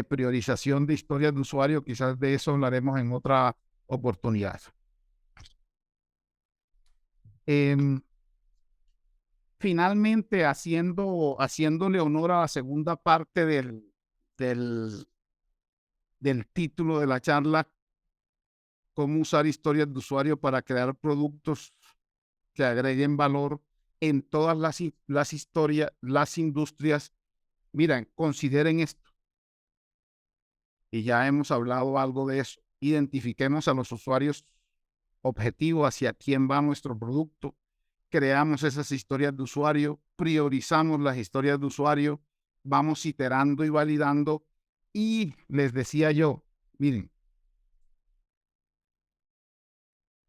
priorización de historias de usuario, quizás de eso hablaremos en otra oportunidad. Finalmente, haciéndole honor a la segunda parte del título de la charla, cómo usar historias de usuario para crear productos que agreguen valor en todas las historias, las industrias. Miren, consideren esto. Y ya hemos hablado algo de eso. Identifiquemos a los usuarios objetivos, hacia quién va nuestro producto. Creamos esas historias de usuario, priorizamos las historias de usuario, vamos iterando y validando. Y les decía yo, miren,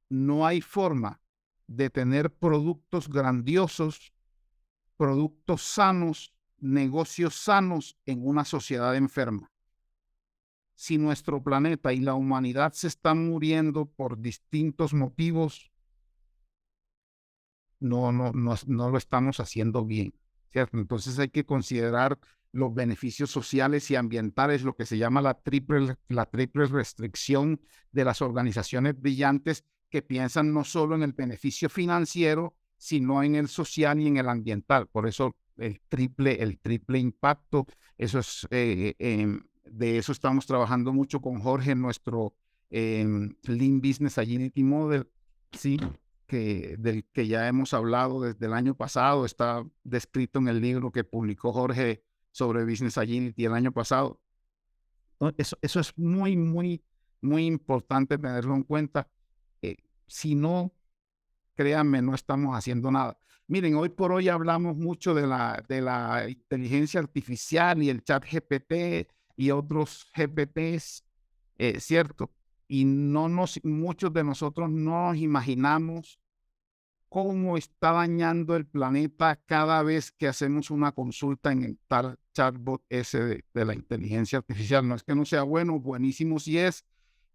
no hay forma de tener productos grandiosos, productos sanos, negocios sanos en una sociedad enferma. Si nuestro planeta y la humanidad se están muriendo por distintos motivos, no lo estamos haciendo bien, ¿cierto? Entonces hay que considerar los beneficios sociales y ambientales, lo que se llama la triple restricción de las organizaciones brillantes que piensan no solo en el beneficio financiero, sino en el social y en el ambiental. Por eso el triple impacto, eso es, de eso estamos trabajando mucho con Jorge en nuestro Lean Business Agility Model, ¿sí? Del que ya hemos hablado desde el año pasado, está descrito en el libro que publicó Jorge sobre Business Agility el año pasado. Entonces, eso es muy, muy, muy importante tenerlo en cuenta. Si no, créanme, no estamos haciendo nada. Miren, hoy por hoy hablamos mucho de la inteligencia artificial y el chat GPT y otros GPTs, ¿cierto? Y muchos de nosotros no nos imaginamos cómo está dañando el planeta cada vez que hacemos una consulta en el tal chatbot ese de la inteligencia artificial. No es que no sea bueno, buenísimo sí es,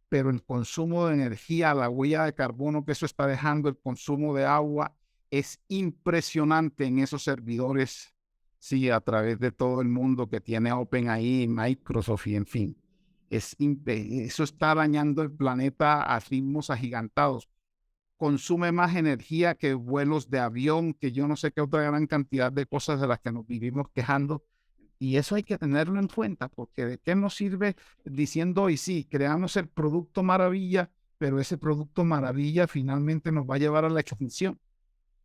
pero el consumo de energía, la huella de carbono que eso está dejando, el consumo de agua, es impresionante en esos servidores, sí, a través de todo el mundo que tiene OpenAI, Microsoft y en fin. Eso está dañando el planeta a ritmos agigantados. Consume más energía que vuelos de avión, que yo no sé qué otra gran cantidad de cosas de las que nos vivimos quejando. Y eso hay que tenerlo en cuenta, porque ¿de qué nos sirve diciendo hoy sí, creamos el producto maravilla, pero ese producto maravilla finalmente nos va a llevar a la extinción?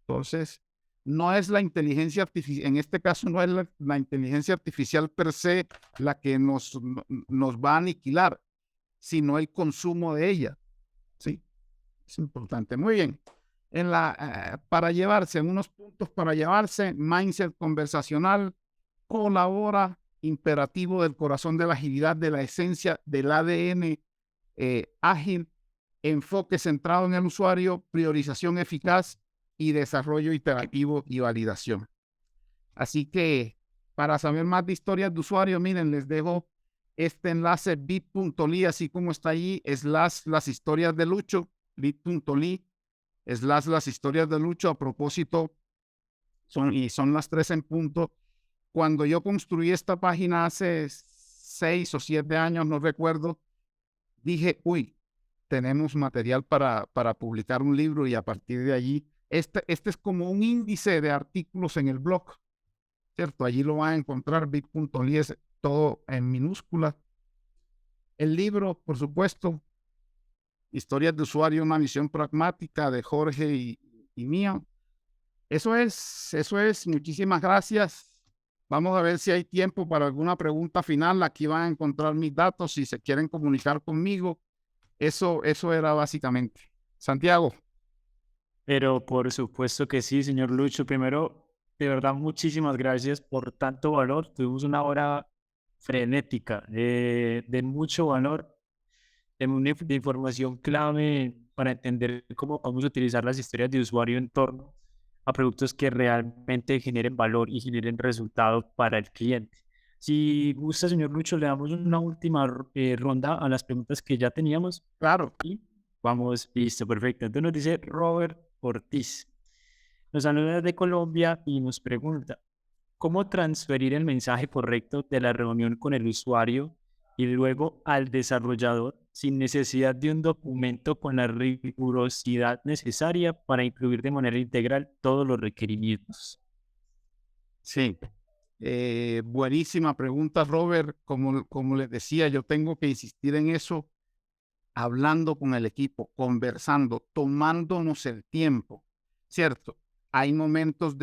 Entonces, no es la inteligencia artificial, en este caso no es la inteligencia artificial per se la que nos va a aniquilar, sino el consumo de ella, ¿sí? Es importante. Muy bien. Para llevarse, en unos puntos para llevarse, mindset conversacional, colabora, imperativo del corazón de la agilidad, de la esencia del ADN ágil, enfoque centrado en el usuario, priorización eficaz y desarrollo iterativo y validación. Así que para saber más de historias de usuario, miren, les dejo este enlace bit.ly, así como está allí, / las historias de Lucho, bit.ly, / las historias de Lucho. A propósito, son las 3 en punto. Cuando yo construí esta página hace 6 o 7 años, no recuerdo, dije, uy, tenemos material para publicar un libro y a partir de allí, este es como un índice de artículos en el blog, ¿cierto? Allí lo van a encontrar, bit.ly, todo en minúsculas. El libro, por supuesto, Historias de usuario, una visión pragmática de Jorge y mía. Eso es. Muchísimas gracias. Vamos a ver si hay tiempo para alguna pregunta final. Aquí van a encontrar mis datos si se quieren comunicar conmigo. Eso era básicamente. Santiago. Pero por supuesto que sí, señor Lucho. Primero, de verdad, muchísimas gracias por tanto valor. Tuvimos una hora frenética, de mucho valor, de información clave para entender cómo vamos a utilizar las historias de usuario en torno a productos que realmente generen valor y generen resultados para el cliente. Si gusta, señor Lucho, le damos una última ronda a las preguntas que ya teníamos. Claro. Y vamos, listo, perfecto. Entonces nos dice Robert Ortiz. Nos saluda desde Colombia y nos pregunta, ¿cómo transferir el mensaje correcto de la reunión con el usuario y luego al desarrollador sin necesidad de un documento con la rigurosidad necesaria para incluir de manera integral todos los requerimientos? Sí. Buenísima pregunta, Robert. Como les decía, yo tengo que insistir en eso, hablando con el equipo, conversando, tomándonos el tiempo, ¿cierto? Hay momentos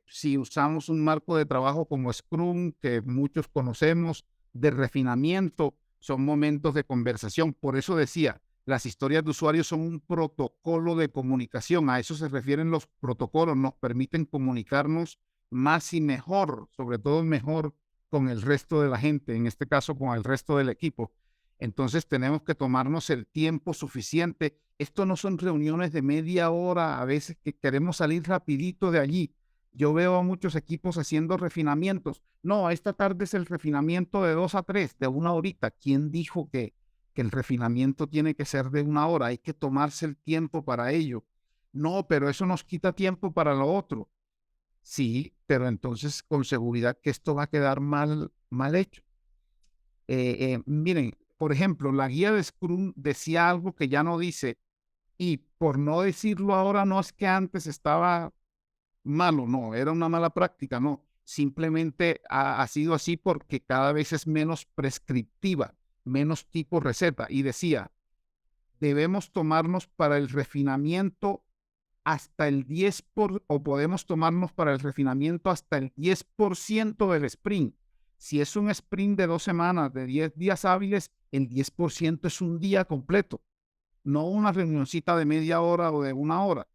si usamos un marco de trabajo como Scrum, que muchos conocemos, de refinamiento, son momentos de conversación. Por eso decía, las historias de usuarios son un protocolo de comunicación. A eso se refieren los protocolos, nos permiten comunicarnos más y mejor, sobre todo mejor con el resto de la gente, en este caso con el resto del equipo. Entonces tenemos que tomarnos el tiempo suficiente. Esto no son reuniones de media hora, a veces que queremos salir rapidito de allí. Yo veo a muchos equipos haciendo refinamientos. No, esta tarde es el refinamiento de 2 a 3, de 1 horita. ¿Quién dijo que el refinamiento tiene que ser de 1 hora? Hay que tomarse el tiempo para ello. No, pero eso nos quita tiempo para lo otro. Sí, pero entonces con seguridad que esto va a quedar mal hecho. Miren, por ejemplo, la guía de Scrum decía algo que ya no dice, y por no decirlo ahora, no es que antes estaba malo, no, era una mala práctica, no. Simplemente ha sido así porque cada vez es menos prescriptiva, menos tipo receta. Y decía, debemos tomarnos para el refinamiento hasta el 10%, o podemos tomarnos para el refinamiento hasta el 10% del sprint. Si es un sprint de 2 semanas, de 10 días hábiles, el 10% es un día completo, no una reunioncita de media hora o de 1 hora.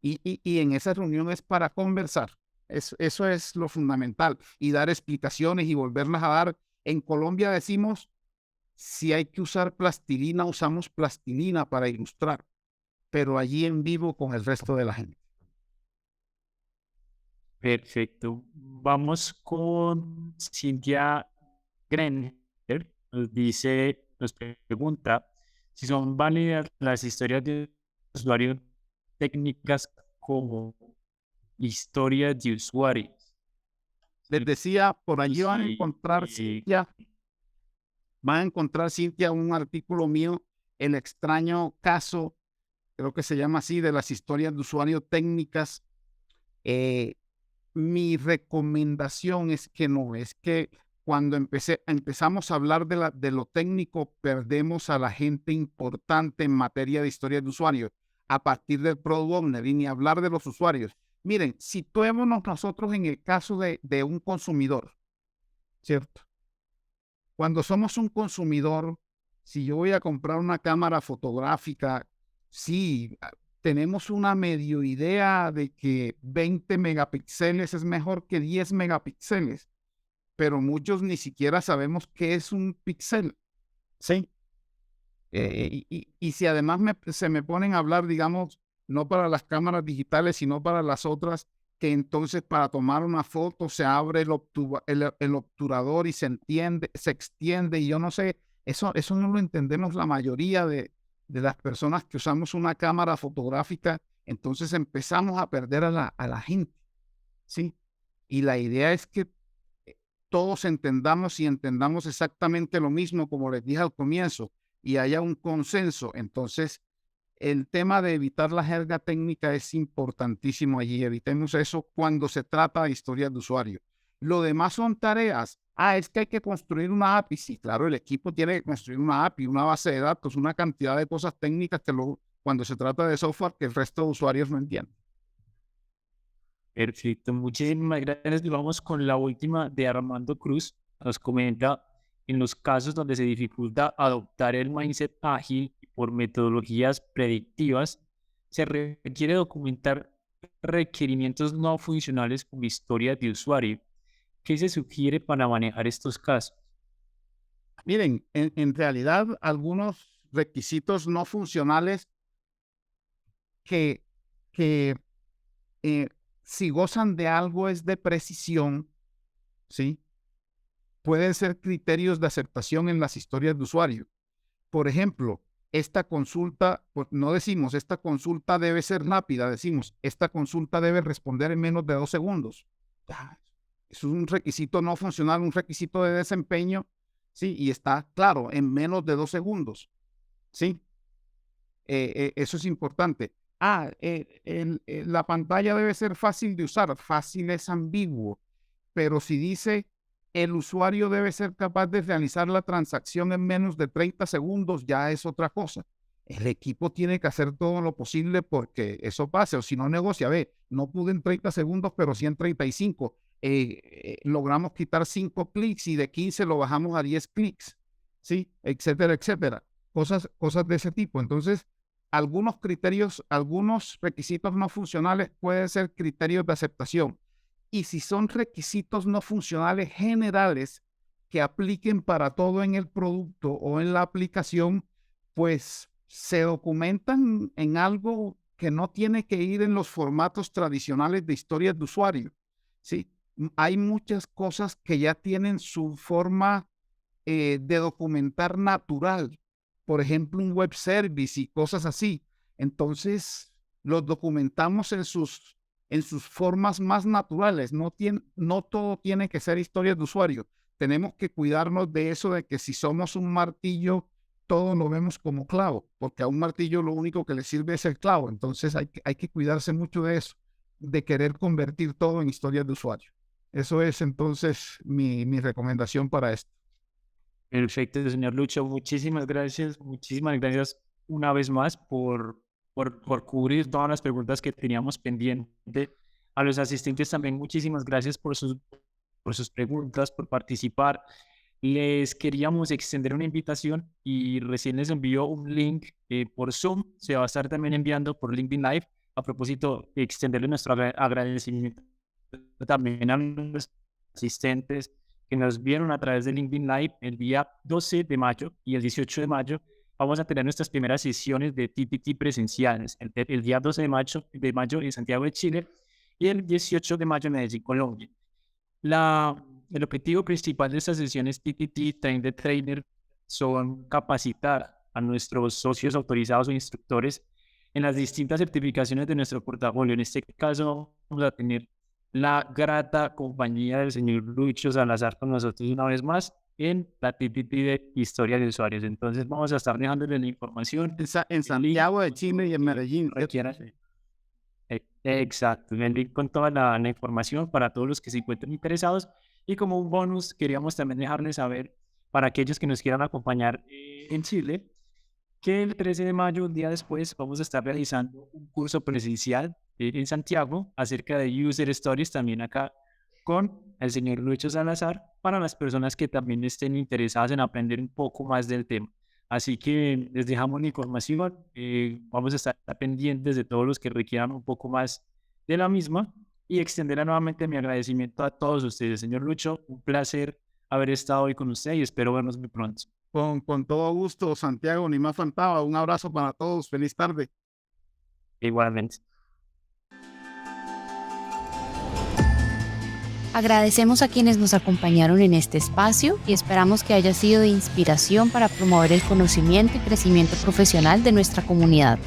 Y en esa reunión es para conversar. Eso es lo fundamental. Y dar explicaciones y volverlas a dar. En Colombia decimos, si hay que usar plastilina, usamos plastilina para ilustrar, pero allí en vivo con el resto de la gente. Perfecto. Vamos con Cintia Grenner. Nos pregunta si son válidas las historias de usuario técnicas como historias de usuarios. Les decía, por allí van a Sí, encontrar, Cintia, un artículo mío, El extraño caso, creo que se llama así, de las historias de usuario técnicas. Mi recomendación es que cuando empezamos a hablar de lo técnico, perdemos a la gente importante en materia de historias de usuario a partir del product owner, y ni hablar de los usuarios. Miren, situémonos nosotros en el caso de un consumidor, ¿cierto? Cuando somos un consumidor, si yo voy a comprar una cámara fotográfica, sí, tenemos una medio idea de que 20 megapíxeles es mejor que 10 megapíxeles, pero muchos ni siquiera sabemos qué es un píxel, ¿sí? Y si además se me ponen a hablar, digamos, no para las cámaras digitales, sino para las otras, que entonces para tomar una foto se abre el obturador y se extiende, y yo no sé, eso no lo entendemos la mayoría de las personas que usamos una cámara fotográfica. Entonces empezamos a perder a la gente, ¿sí? Y la idea es que todos entendamos y entendamos exactamente lo mismo, como les dije al comienzo, y haya un consenso. Entonces, el tema de evitar la jerga técnica es importantísimo allí. Evitemos eso cuando se trata de historias de usuario. Lo demás son tareas. Es que hay que construir una API. Sí, claro, el equipo tiene que construir una API, una base de datos, una cantidad de cosas técnicas que cuando se trata de software que el resto de usuarios no entienden. Perfecto, muchísimas gracias. Y vamos con la última de Armando Cruz. Nos comenta, en los casos donde se dificulta adoptar el mindset ágil por metodologías predictivas, se requiere documentar requerimientos no funcionales como historias de usuario. ¿Qué se sugiere para manejar estos casos? Miren, en realidad algunos requisitos no funcionales que si gozan de algo es de precisión, ¿sí? Pueden ser criterios de aceptación en las historias de usuario. Por ejemplo, esta consulta, pues no decimos esta consulta debe ser rápida, decimos esta consulta debe responder en menos de 2 segundos. Es un requisito no funcional, un requisito de desempeño, ¿sí? Y está claro, en menos de 2 segundos, ¿sí? Eso es importante. La pantalla debe ser fácil de usar. Fácil es ambiguo, pero si dice el usuario debe ser capaz de realizar la transacción en menos de 30 segundos, ya es otra cosa. El equipo tiene que hacer todo lo posible porque eso pase, o si no negocia, no pude en 30 segundos, pero sí en 35. Logramos quitar 5 clics y de 15 lo bajamos a 10 clics, ¿sí? Etcétera, etcétera. Cosas de ese tipo. Entonces, algunos criterios, algunos requisitos no funcionales pueden ser criterios de aceptación. Y si son requisitos no funcionales generales que apliquen para todo en el producto o en la aplicación, pues se documentan en algo que no tiene que ir en los formatos tradicionales de historias de usuario, ¿sí? Hay muchas cosas que ya tienen su forma de documentar natural. Por ejemplo, un web service y cosas así. Entonces, los documentamos en sus formas más naturales. No todo tiene que ser historias de usuario. Tenemos que cuidarnos de eso, de que si somos un martillo, todo lo vemos como clavo, porque a un martillo lo único que le sirve es el clavo. Entonces, hay que cuidarse mucho de eso, de querer convertir todo en historias de usuario. Eso es entonces mi recomendación para esto. Perfecto, señor Lucho. Muchísimas gracias una vez más por cubrir todas las preguntas que teníamos pendiente. A los asistentes también muchísimas gracias por sus preguntas, por participar. Les queríamos extender una invitación y recién les envió un link por Zoom. Se va a estar también enviando por LinkedIn Live. A propósito, extenderle nuestro agradecimiento también a los asistentes que nos vieron a través de LinkedIn Live el día 12 de mayo y el 18 de mayo. Vamos a tener nuestras primeras sesiones de TPT presenciales, el día 12 de mayo en Santiago de Chile y el 18 de mayo en Medellín, Colombia. El objetivo principal de estas sesiones TPT Train the Trainer son capacitar a nuestros socios autorizados o instructores en las distintas certificaciones de nuestro portafolio. En este caso vamos a tener la grata compañía del señor Lucho Salazar con nosotros una vez más en la TPT de Historia de Usuarios. Entonces vamos a estar dejándole la información en Santiago de Chile y en Medellín. Exacto, el link con toda la información para todos los que se encuentren interesados. Y como un bonus, queríamos también dejarles saber, para aquellos que nos quieran acompañar en Chile, que el 13 de mayo, un día después, vamos a estar realizando un curso presencial en Santiago acerca de User Stories, también acá con el señor Lucho Salazar, para las personas que también estén interesadas en aprender un poco más del tema. Así que les dejamos la información, vamos a estar pendientes de todos los que requieran un poco más de la misma y extender nuevamente mi agradecimiento a todos ustedes. Señor Lucho, un placer haber estado hoy con usted y espero vernos muy pronto. Con todo gusto, Santiago, ni más faltaba. Un abrazo para todos. Feliz tarde. Igualmente. Agradecemos a quienes nos acompañaron en este espacio y esperamos que haya sido de inspiración para promover el conocimiento y crecimiento profesional de nuestra comunidad.